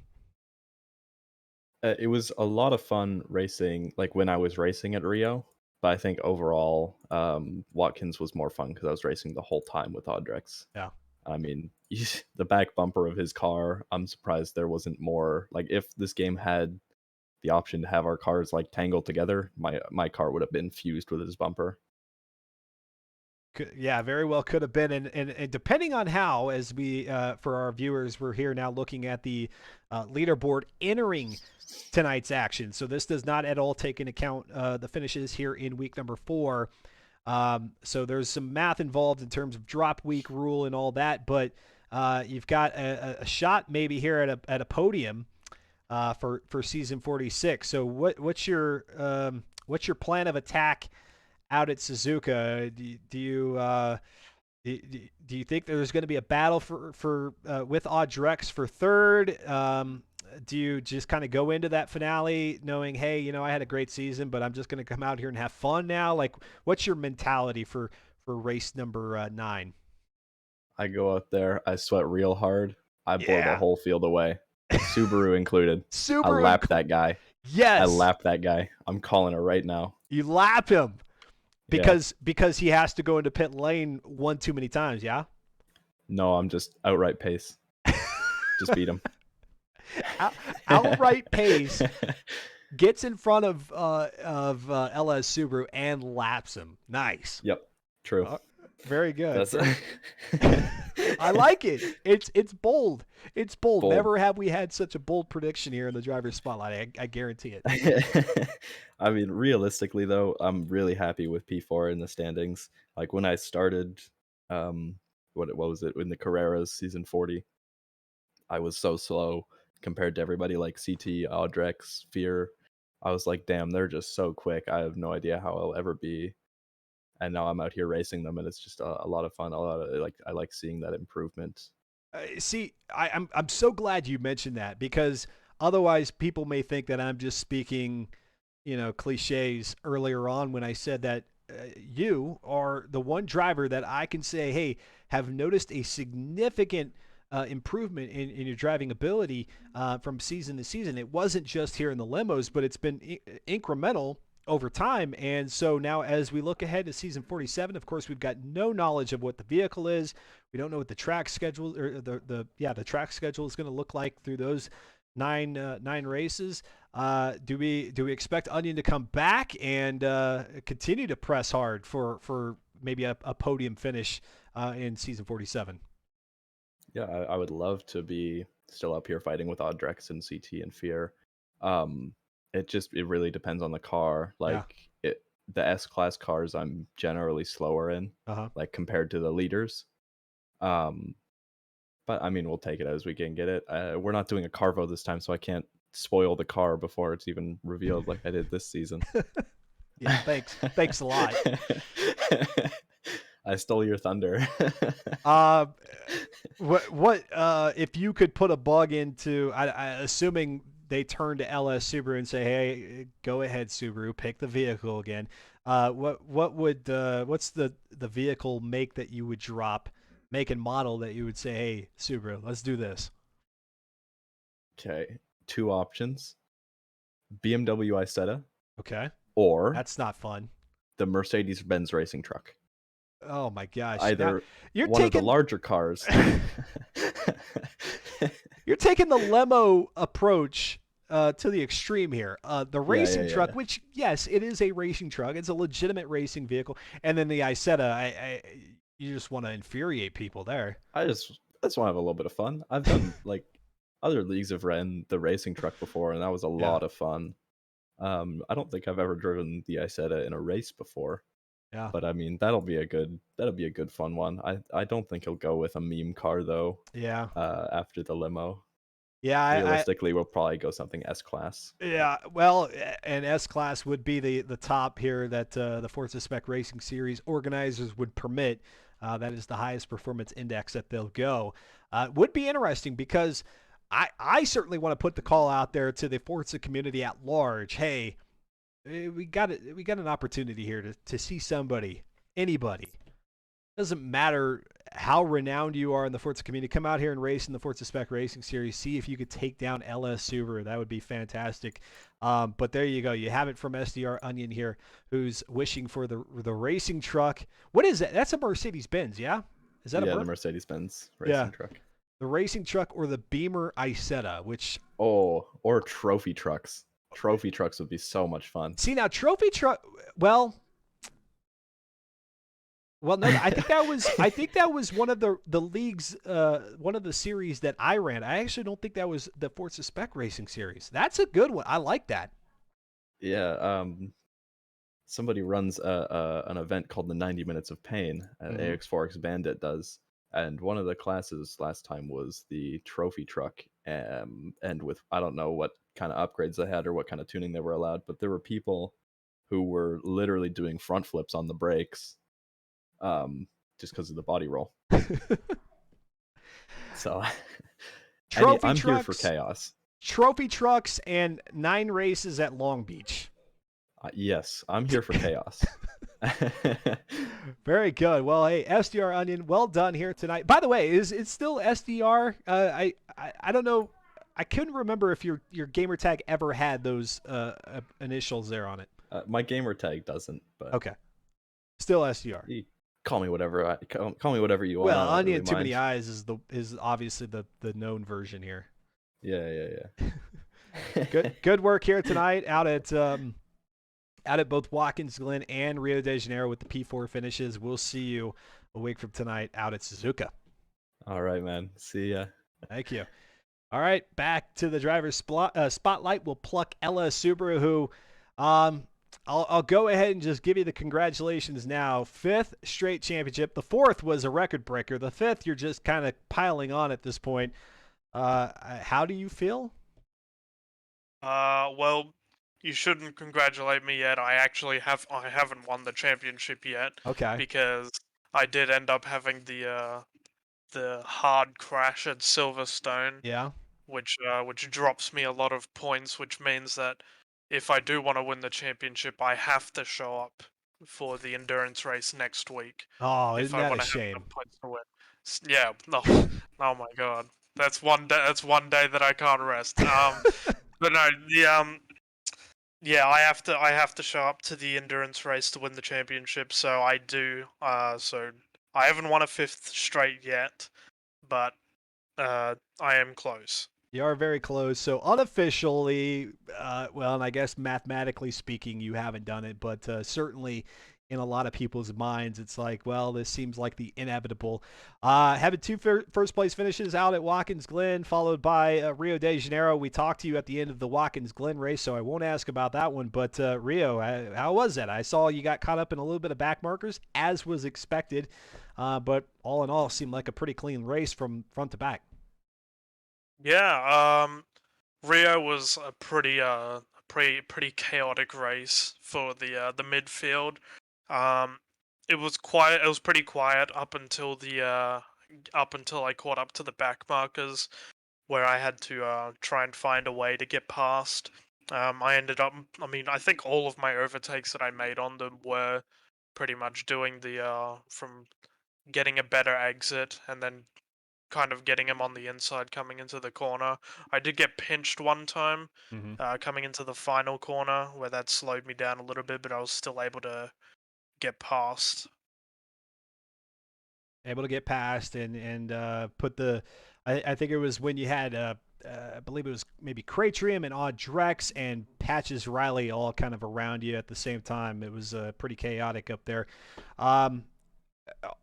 it was a lot of fun racing, like when I was racing at Rio. But I think overall, Watkins was more fun because I was racing the whole time with Audrex. Yeah. I mean, the back bumper of his car, I'm surprised there wasn't more. Like, if this game had the option to have our cars like tangled together, my car would have been fused with his bumper. Yeah, very well could have been, and depending on how, as we for our viewers, we're here now looking at the leaderboard entering tonight's action. So this does not at all take into account the finishes here in week number 4. So there's some math involved in terms of drop week rule and all that, but you've got a shot maybe here at a podium for season 46. So what's your plan of attack out at Suzuka? Do you think there's going to be a battle for with Audrex for third? Do you just kind of go into that finale knowing, hey, I had a great season, but I'm just going to come out here and have fun now? Like, what's your mentality for race number 9? I go out there, I sweat real hard, I blow the Yeah. whole field away, Subaru included. I Subaru. lap that guy. Yes. I lap that guy. I'm calling it right now. You lap him Yeah. because he has to go into pit lane one too many times. Yeah. No, I'm just outright pace. Just beat him. Outright pace. Gets in front of LS Subaru and laps him. Nice. Yep. True. Very good. That's I like it. It's bold. It's bold. Bold. Never have we had such a bold prediction here in the driver's spotlight. I guarantee it. I mean, realistically though, I'm really happy with P4 in the standings. Like when I started, what was it in the Carreras season 40? I was so slow compared to everybody like CT, Audrex, Fear. I was like, damn, they're just so quick. I have no idea how I'll ever be. And now I'm out here racing them, and it's just a lot of fun. I like seeing that improvement. See, I'm so glad you mentioned that, because otherwise people may think that I'm just speaking, cliches earlier on when I said that you are the one driver that I can say, hey, have noticed a significant improvement in your driving ability from season to season. It wasn't just here in the limos, but it's been incremental over time. And so now as we look ahead to season 47, of course, we've got no knowledge of what the vehicle is. We don't know what the track schedule or the track schedule is going to look like through those nine races. Do we expect Onion to come back and continue to press hard for maybe a podium finish in season 47? Yeah, I would love to be still up here fighting with Audrex and CT and Fear. It really depends on the car. Like the S-Class cars I'm generally slower in, like compared to the leaders. But I mean, we'll take it as we can get it. We're not doing a Carvo this time, so I can't spoil the car before it's even revealed like I did this season. Yeah, thanks a lot. I stole your thunder. What if you could put a bug into, assuming they turn to LS Subaru and say, hey, go ahead, Subaru, pick the vehicle again. What's the vehicle make that you would drop, make and model that you would say, hey, Subaru, let's do this? Okay, 2 options: BMW Isetta. Okay, or that's not fun. The Mercedes-Benz racing truck. Oh my gosh! Either now, you're one taking of the larger cars. You're taking the limo approach to the extreme here. The racing truck, which, yes, it is a racing truck. It's a legitimate racing vehicle. And then the Isetta, you just want to infuriate people there. I just want to have a little bit of fun. I've done, like, other leagues have ran the racing truck before, and that was a lot of fun. I don't think I've ever driven the Isetta in a race before. Yeah. But I mean, that'll be a good fun one. I don't think he'll go with a meme car though. Yeah. After the limo. Yeah. Realistically, we'll probably go something S-Class. Yeah. Well, and S-Class would be the top here that the Forza Spec Racing Series organizers would permit. That is the highest performance index that they'll go. Would be interesting because I certainly want to put the call out there to the Forza community at large. Hey, we got an opportunity here to see anybody. Doesn't matter how renowned you are in the Forza community. Come out here and race in the Forza Spec Racing Series. See if you could take down LS Subaru. That would be fantastic. But there you go. You have it from SDR Onion here, who's wishing for the racing truck. What is that? That's a Mercedes-Benz, yeah? Is that the Mercedes-Benz racing truck? The racing truck or the Beamer Isetta, which... Oh, or trophy trucks. Trophy trucks would be so much fun. See, now trophy truck, well, Well, no, I think that was one of the leagues, one of the series that I ran. I actually don't think that was the Forza Spec Racing series. That's a good one. I like that. Yeah, somebody runs an event called the 90 Minutes of Pain at Mhm. AX4X Bandit does, and one of the classes last time was the trophy truck, and with I don't know what kind of upgrades they had or what kind of tuning they were allowed, but there were people who were literally doing front flips on the brakes, just because of the body roll. So, Trophy I'm here for trucks, chaos. trophy trucks, and 9 races at Long Beach. Yes, I'm here for chaos. Very good. Well, hey, SDR Onion, well done here tonight. By the way, is it still SDR? I don't know. I couldn't remember if your gamer tag ever had those initials there on it. My gamer tag doesn't, but Okay, still SDR. you call me whatever. Call me whatever you want. I Well, don't really Onion Too Many mind. Eyes is obviously the known version here. Yeah. Good work here tonight out at both Watkins Glen and Rio de Janeiro with the P4 finishes. We'll see you a week from tonight out at Suzuka. All right, man. See ya. Thank you. All right, back to the driver's spotlight. We'll pluck Ella Subaru, who I'll go ahead and just give you the congratulations now. 5th straight championship. The 4th was a record breaker. The 5th, you're just kind of piling on at this point. How do you feel? Well, you shouldn't congratulate me yet. I haven't won the championship yet Okay. because I did end up having the hard crash at Silverstone, Yeah. which drops me a lot of points, which means that if I do want to win the championship, I have to show up for the endurance race next week Oh, if isn't I that want a to have shame? enough points to win. Yeah, no, oh my god, that's one day. That's one day that I can't rest. But no, yeah, I have to show up to the endurance race to win the championship. So I do. So I haven't won a 5th straight yet, but I am close. You are very close. So unofficially, well, and I guess mathematically speaking, you haven't done it, but certainly in a lot of people's minds, it's like, well, this seems like the inevitable. Having 2 first place finishes out at Watkins Glen, followed by Rio de Janeiro. We talked to you at the end of the Watkins Glen race, so I won't ask about that one. But Rio, how was that? I saw you got caught up in a little bit of back markers, as was expected. But all in all, seemed like a pretty clean race from front to back. Yeah. Rio was a pretty chaotic race for the midfield. Um, it was quiet. It was pretty quiet up until I caught up to the back markers, where I had to try and find a way to get past. I ended up. I mean, I think all of my overtakes that I made on them were pretty much doing the from getting a better exit and then kind of getting him on the inside coming into the corner. I did get pinched one time Mm-hmm. coming into the final corner where that slowed me down a little bit, but I was still able to get past. Able to get past and put the I think it was when you had I believe it was maybe Cratrium and Odd Drex and Patches Riley all kind of around you at the same time. It was pretty chaotic up there. Um,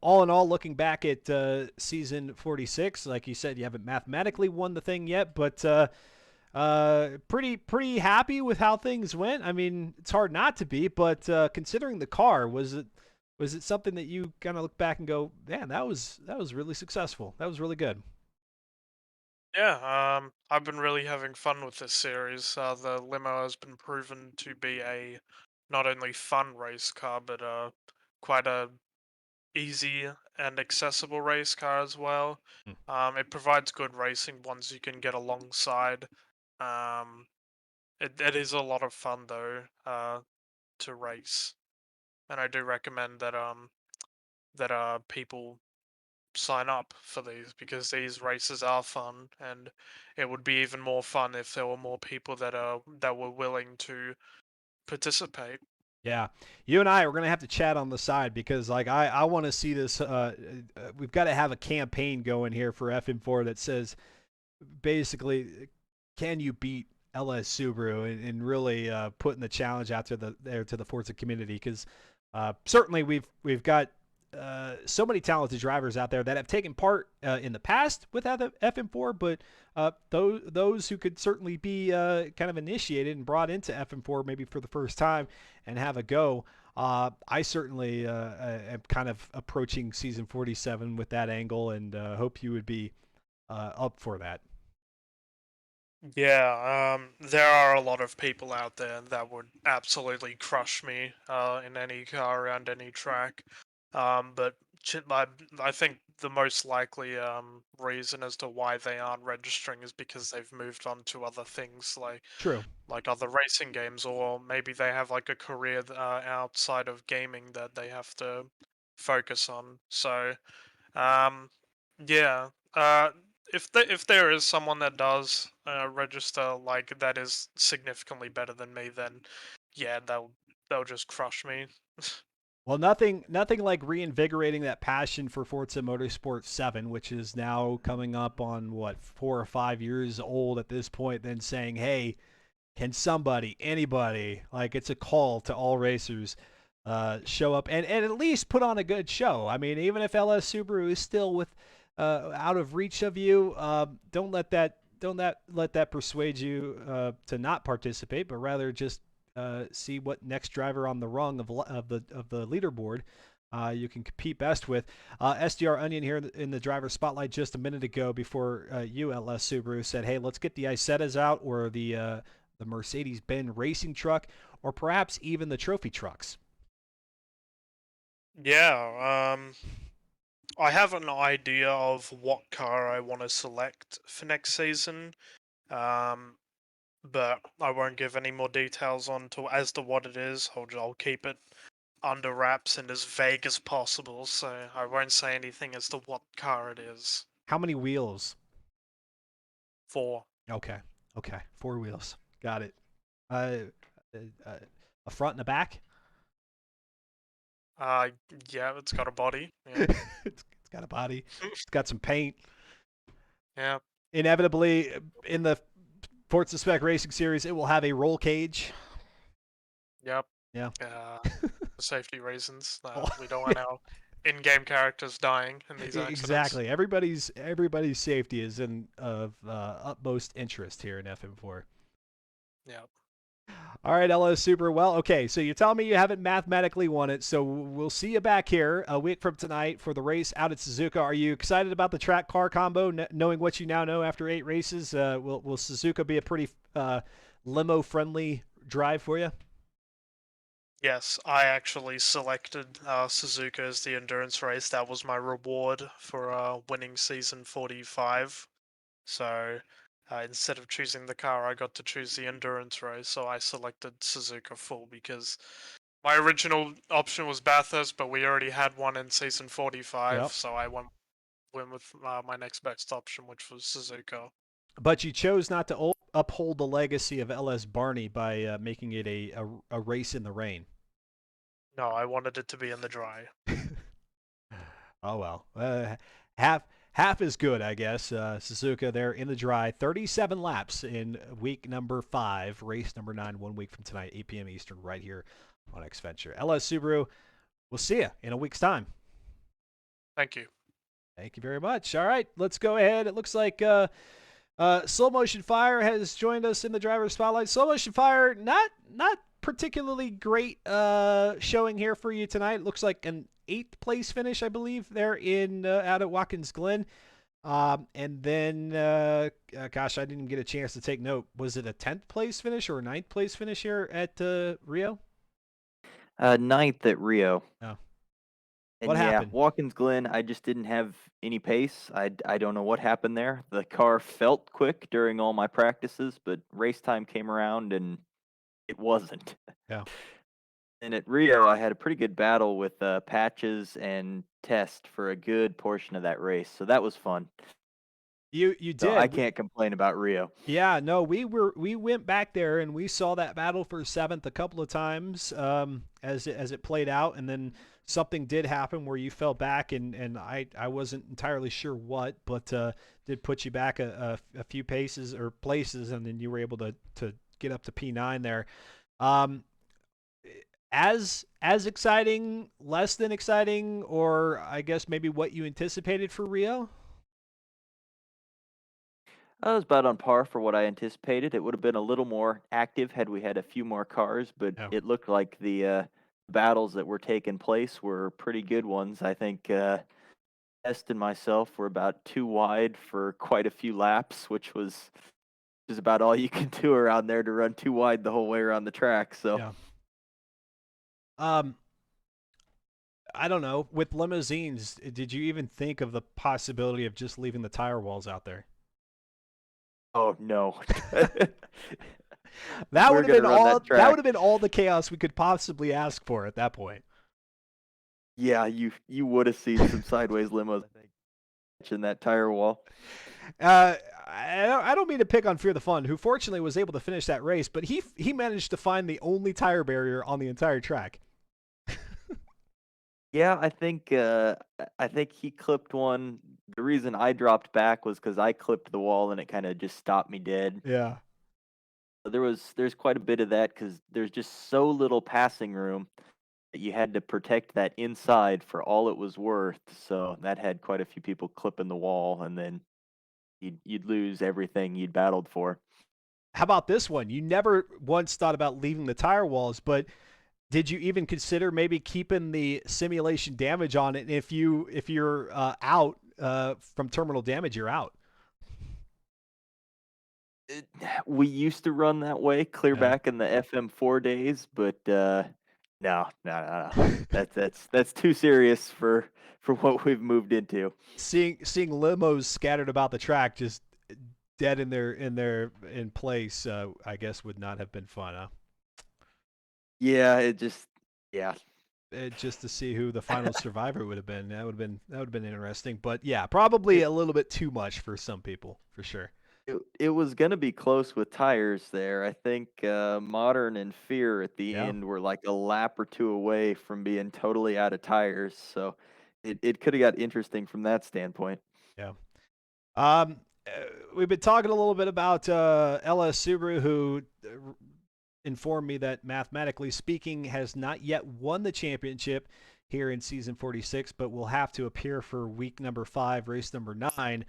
all in all, looking back at season 46, like you said, you haven't mathematically won the thing yet, but pretty happy with how things went. I mean, it's hard not to be, but considering the car, was it something that you kind of look back and go, man, that was really successful. That was really good. Yeah, I've been really having fun with this series. The limo has been proven to be a not only fun race car, but quite a easy and accessible race car as well. Hmm. It provides good racing once you can get alongside. Um, it is a lot of fun though to race, and I do recommend that people sign up for these because these races are fun, and it would be even more fun if there were more people that were willing to participate. Yeah, you and I are gonna have to chat on the side because like I want to see this. We've got to have a campaign going here for FM4 that says basically, can you beat LS Subaru and really putting the challenge out there to the Forza community because certainly we've got so many talented drivers out there that have taken part in the past with FM4, but those who could certainly be kind of initiated and brought into FM4 maybe for the first time and have a go. I certainly am kind of approaching season 47 with that angle, and hope you would be up for that. Yeah, there are a lot of people out there that would absolutely crush me in any car around any track. But I think the most likely reason as to why they aren't registering is because they've moved on to other things True. like other racing games, or maybe they have like a career outside of gaming that they have to focus on. So, um, yeah. If there is someone that does register like that is significantly better than me, then yeah, they'll just crush me. Well, nothing like reinvigorating that passion for Forza Motorsport 7, which is now coming up on what 4 or 5 years old at this point. Then saying, "Hey, can somebody, anybody, like it's a call to all racers, show up and at least put on a good show." I mean, even if LS Subaru is still with out of reach of you, don't let that persuade you to not participate, but rather just see what next driver on the rung of the leaderboard you can compete best with. SDR Onion here in the driver spotlight just a minute ago before you, LS Subaru, said, "Hey, let's get the Isettas out or the Mercedes-Benz racing truck, or perhaps even the trophy trucks." Yeah, I have an idea of what car I want to select for next season. Um, but I won't give any more details on to as to what it is. I'll keep it under wraps and as vague as possible, so I won't say anything as to what car it is. How many wheels? 4. Okay. Okay. 4 wheels. Got it. Uh, a front and a back? Uh, yeah, it's got a body. Yeah. It's got a body. It's got some paint. Yeah. Inevitably, in the Forza Spec Racing Series, it will have a roll cage. Yep. Yeah. For safety reasons. We don't want our in-game characters dying in these accidents. Exactly. Everybody's safety is of utmost interest here in FM4. Yeah. All right, LO Super. Well, okay, so you're telling me you haven't mathematically won it, so we'll see you back here a week from tonight for the race out at Suzuka. Are you excited about the track car combo, knowing what you now know after 8 races? Will Suzuka be a pretty limo-friendly drive for you? Yes, I actually selected Suzuka as the endurance race. That was my reward for winning season 45. So instead of choosing the car, I got to choose the endurance race. So I selected Suzuka full because my original option was Bathurst, but we already had one in season 45. Yep. So I went with my next best option, which was Suzuka. But you chose not to uphold the legacy of LS Barney by making it a race in the rain. No, I wanted it to be in the dry. Oh well, half is good, I guess. Suzuka there in the dry, 37 laps in week number 5, race number 9, 1 week from tonight, 8 p.m. Eastern, right here on Xventure. LS Subaru, we'll see you in a week's time. Thank you. Thank you very much. All right, let's go ahead. It looks like Slow Motion Fire has joined us in the driver's spotlight. Slow Motion Fire, not particularly great showing here for you tonight. It looks like an 8th place finish, I believe, there in out at Watkins Glen. And then, gosh, I didn't get a chance to take note. Was it a 10th place finish or a 9th place finish here at Rio? 9th at Rio. Oh. And What happened? Watkins Glen, I just didn't have any pace. I don't know what happened there. The car felt quick during all my practices, but race time came around and it wasn't. Yeah. And at Rio, I had a pretty good battle with Patches and Test for a good portion of that race, so that was fun. You did. So I can't complain about Rio. Yeah, no, we went back there and we saw that battle for 7th a couple of times as it played out, and then something did happen where you fell back, and I wasn't entirely sure what, but did put you back a few paces or places, and then you were able to get up to P9 there. as exciting, less than exciting, or I guess maybe what you anticipated for Rio? I was about on par for what I anticipated. It would have been a little more active had we had a few more cars, but Yeah. it looked like the battles that were taking place were pretty good ones. I think Est and myself were about too wide for quite a few laps, which was just about all you can do around there to run too wide the whole way around the track. So Yeah. I don't know. With limousines, did you even think of the possibility of just leaving the tire walls out there? oh no. That We're would have gonna been run all. that That would track. have been all the chaos we could possibly ask for at that point. Yeah, you would have seen some sideways limos, I think, in that tire wall. I don't mean to pick on Fear the Fun, who fortunately was able to finish that race, but he managed to find the only tire barrier on the entire track. Yeah, I think he clipped one. The reason I dropped back was because I clipped the wall and it kind of just stopped me dead. Yeah. There's quite a bit of that because there's just so little passing room that you had to protect that inside for all it was worth. So that had quite a few people clipping the wall, and then you'd lose everything you'd battled for. How about this one? You never once thought about leaving the tire walls, but did you even consider maybe keeping the simulation damage on it? And if you're out from terminal damage, you're out. We used to run that way clear Yeah. back in the FM4 days, but no. That's too serious for what we've moved into. Seeing limos scattered about the track, just dead in place, I guess would not have been fun, huh? Yeah, yeah. Just to see who the final survivor would have been. That would have been interesting. But yeah, probably It, a little bit too much for some people, for sure. it was gonna be close with tires there. I think Modern and Fear at the Yeah. end were like a lap or two away from being totally out of tires, so it could have got interesting from that standpoint. Yeah. Um, uh, we've been talking a little bit about LS Subaru, who informed me that mathematically speaking has not yet won the championship here in season 46, but will have to appear for week number 5, race number 9.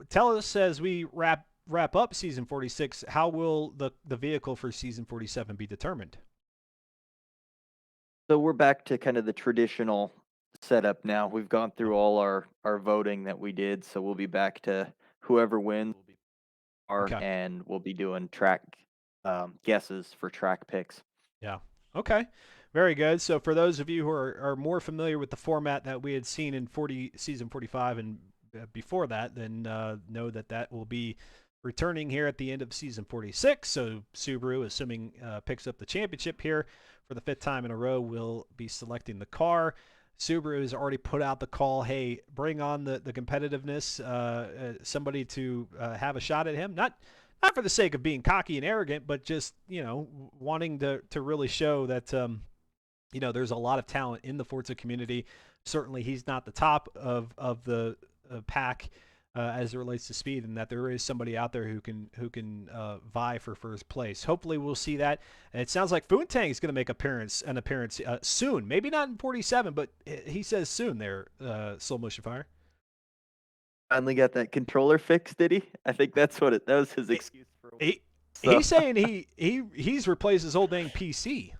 Tell us as we wrap up season 46, how will the vehicle for season 47 be determined? So we're back to kind of the traditional setup now. We've gone through all our voting that we did, so we'll be back to whoever wins will be Okay. and we'll be doing track guesses for track picks. Yeah. Okay. Very good. So for those of you who are more familiar with the format that we had seen in season 45 and before that, then know that will be returning here at the end of season 46. So Subaru, assuming picks up the championship here for the 5th time in a row, will be selecting the car. Subaru has already put out the call, hey, bring on the competitiveness, somebody to have a shot at him. Not for the sake of being cocky and arrogant, but just, wanting to really show that, there's a lot of talent in the Forza community. Certainly he's not the top of the pack as it relates to speed, and that there is somebody out there who can vie for first place. Hopefully we'll see that. And it sounds like Foontang is going to make an appearance soon. Maybe not in 47, but he says soon there, Slow Motion Fire. Finally got that controller fixed, did he? I think that was his excuse for a week. He's saying he's replaced his old dang PC.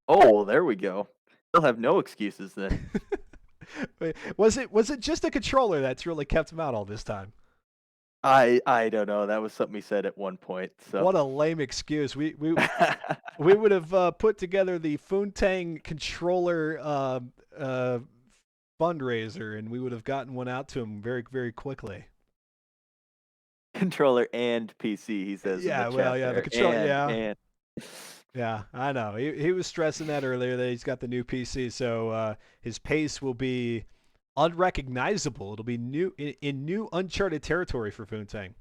Oh, there we go. He'll have no excuses then. Was it just a controller that's really kept him out all this time? I don't know. That was something he said at one point. So what a lame excuse. We would have put together the Foontang controller fundraiser, and we would have gotten one out to him very, very quickly. Controller and PC, he says. Yeah, in the well, chat yeah, there. the controller, And. Yeah, I know. He was stressing that earlier that he's got the new PC, so his pace will be unrecognizable. It'll be new in new uncharted territory for Foontang.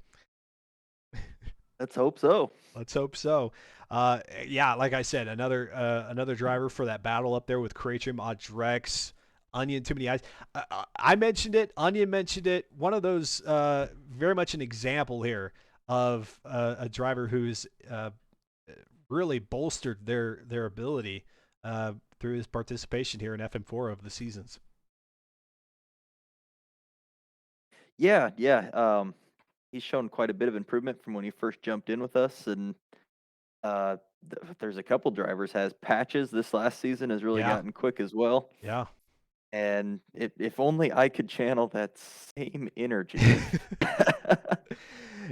Let's hope so. Let's hope so. Yeah, like I said, another driver for that battle up there with Kratrim, Drex, Onion, Too Many Eyes. I mentioned it. Onion mentioned it. One of those, very much an example here of a driver who's really bolstered their ability through his participation here in FM4 of the seasons. Yeah, yeah. He's shown quite a bit of improvement from when he first jumped in with us, and there's a couple drivers has patches. This last season has really Yeah. gotten quick as well. Yeah. And if only I could channel that same energy.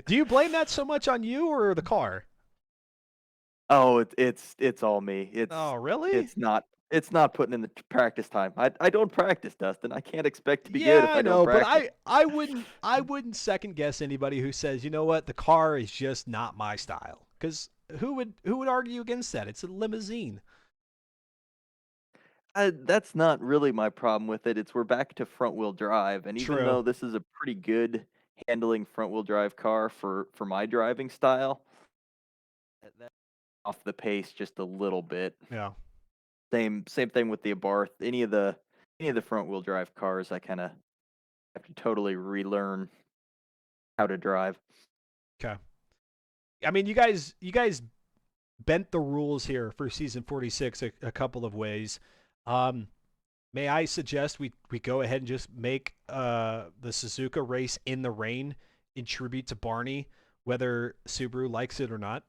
Do you blame that so much on you or the car? Oh, it's all me. Oh, really? It's not putting in the practice time. I don't practice, Dustin. I can't expect to be good Yeah, if I I don't know, but practice. I wouldn't second guess anybody who says, you know what, the car is just not my style. Because who would argue against that? It's a limousine. That's not really my problem with it. It's we're back to front wheel drive, and even True. though this is a pretty good handling front wheel drive car for my driving style, that's off the pace just a little bit. Yeah. Same thing with the Abarth. Any of the front wheel drive cars, I kind of have to totally relearn how to drive. Okay. I mean, you guys bent the rules here for season 46 a couple of ways. May I suggest we go ahead and just make the Suzuka race in the rain in tribute to Barney, whether Subaru likes it or not?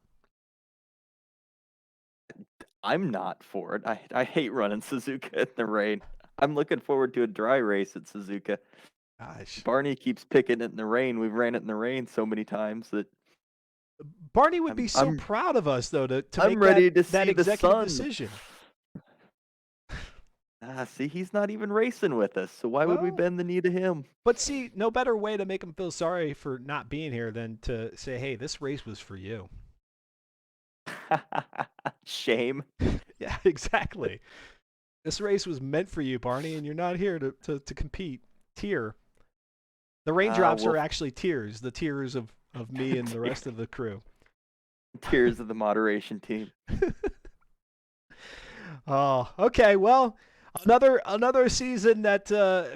I'm not for it. I hate running Suzuka in the rain. I'm looking forward to a dry race at Suzuka. Gosh. Barney keeps picking it in the rain. We've ran it in the rain so many times that Barney would be so I'm proud of us, though, to I'm make ready to that see the executive sun. decision. See, he's not even racing with us, so why would we Well, bend the knee to him? But see, no better way to make him feel sorry for not being here than to say, hey, this race was for you. Shame. Yeah, exactly. This race was meant for you, Barney, and you're not here to compete. Tear. The raindrops are actually tears, the tears of me and the rest of the crew. Tears of the moderation team. Oh, okay. Well, another season that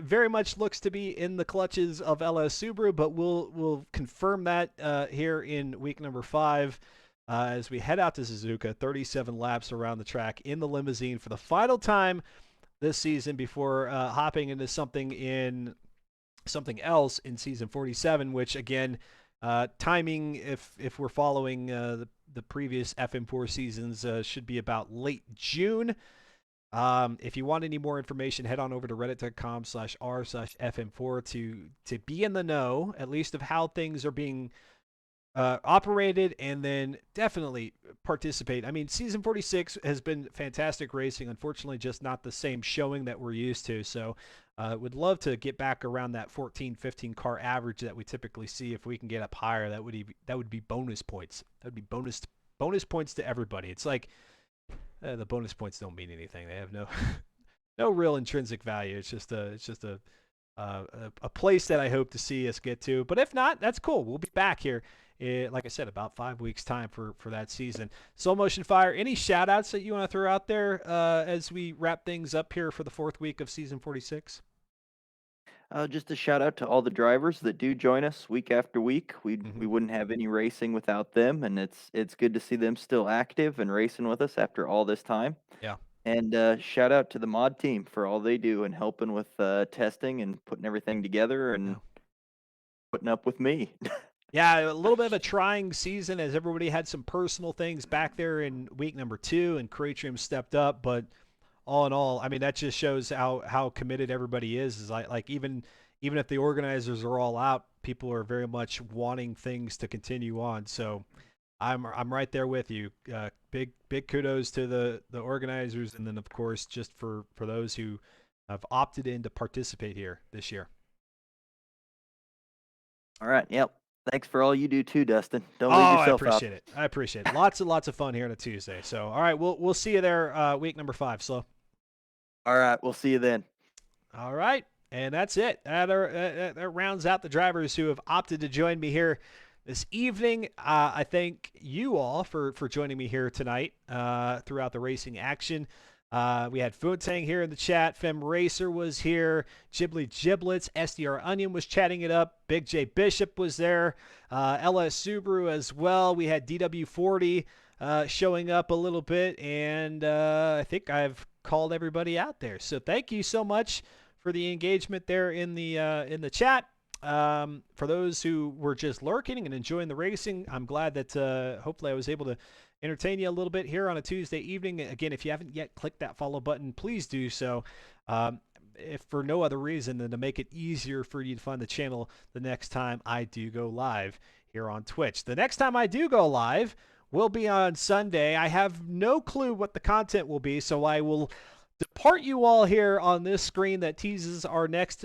very much looks to be in the clutches of LS Subaru, but we'll confirm that here in week number 5 as we head out to Suzuka. 37 laps around the track in the limousine for the final time this season before hopping into something else in season 47, which again, timing if we're following the previous FM4 seasons should be about late June. If you want any more information, head on over to reddit.com/r/FM4 to be in the know, at least of how things are being operated, and then definitely participate. I mean, season 46 has been fantastic racing. Unfortunately, just not the same showing that we're used to. So would love to get back around that 14, 15 car average that we typically see. If we can get up higher, that would be bonus points. That would be bonus points to everybody. It's like the bonus points don't mean anything. They have no real intrinsic value. It's just a place that I hope to see us get to. But if not, that's cool. We'll be back here, like I said, about 5 weeks' time for that season. Soul Motion Fire, any shout-outs that you want to throw out there as we wrap things up here for the 4th week of season 46? Just a shout out to all the drivers that do join us week after week. We Mhm. wouldn't have any racing without them, and it's good to see them still active and racing with us after all this time. Yeah. And shout out to the mod team for all they do and helping with testing and putting everything together and putting up with me. Yeah, a little bit of a trying season as everybody had some personal things back there in week number 2, and Creatrium stepped up. But all in all, I mean, that just shows how committed everybody is. Is like even if the organizers are all out, people are very much wanting things to continue on. So I'm right there with you. Big kudos to the organizers, and then of course just for those who have opted in to participate here this year. All right. Yep. Thanks for all you do too, Dustin. Don't leave yourself I appreciate it. I appreciate it. Lots and lots of fun here on a Tuesday. So all right, we'll see you there week number 5. Slow. All right. We'll see you then. All right. And that's it. That rounds out the drivers who have opted to join me here this evening. I thank you all for joining me here tonight throughout the racing action. We had Funtang here in the chat. Fem Racer was here. Ghibli Giblets. SDR Onion was chatting it up. Big J Bishop was there. LS Subaru as well. We had DW40. showing up a little bit, and I think I've called everybody out there. So thank you so much for the engagement there in the chat. For those who were just lurking and enjoying the racing, I'm glad that hopefully I was able to entertain you a little bit here on a Tuesday evening. Again, if you haven't yet clicked that follow button, please do so. If for no other reason than to make it easier for you to find the channel the next time I do go live here on Twitch. The next time I do go live will be on Sunday. I have no clue what the content will be, so I will depart you all here on this screen that teases our next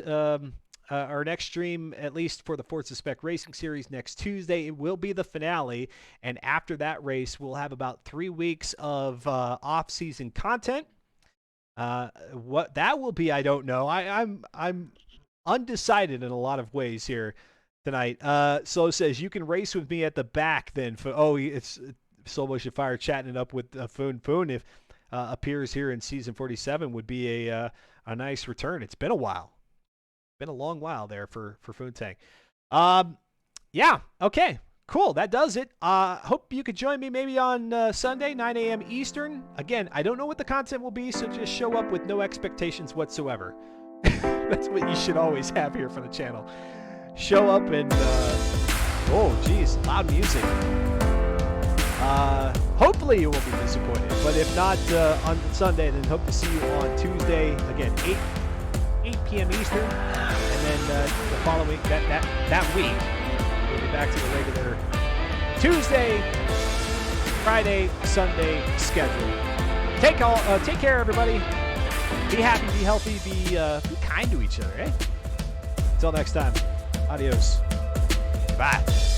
stream, at least for the Forza Spec Racing Series next Tuesday. It will be the finale, and after that race, we'll have about 3 weeks of off-season content. What that will be, I don't know. I'm undecided in a lot of ways here tonight. Slow says you can race with me at the back. Then it's Solo should fire chatting it up with Foon if appears here in season 47 would be a nice return. It's been a while. Been a long while there for Foontang. Yeah, okay, cool. That does it. Hope you could join me maybe on Sunday, 9 a.m. Eastern. Again, I don't know what the content will be, so just show up with no expectations whatsoever. That's what you should always have here for the channel. Show up and oh, geez, loud music. Hopefully you won't be disappointed, but if not on Sunday, then hope to see you on Tuesday again, 8 p.m. Eastern, and then the following that week we'll be back to the regular Tuesday, Friday, Sunday schedule. Take care, everybody. Be happy, be healthy, be kind to each other. Until next time, adios. Bye.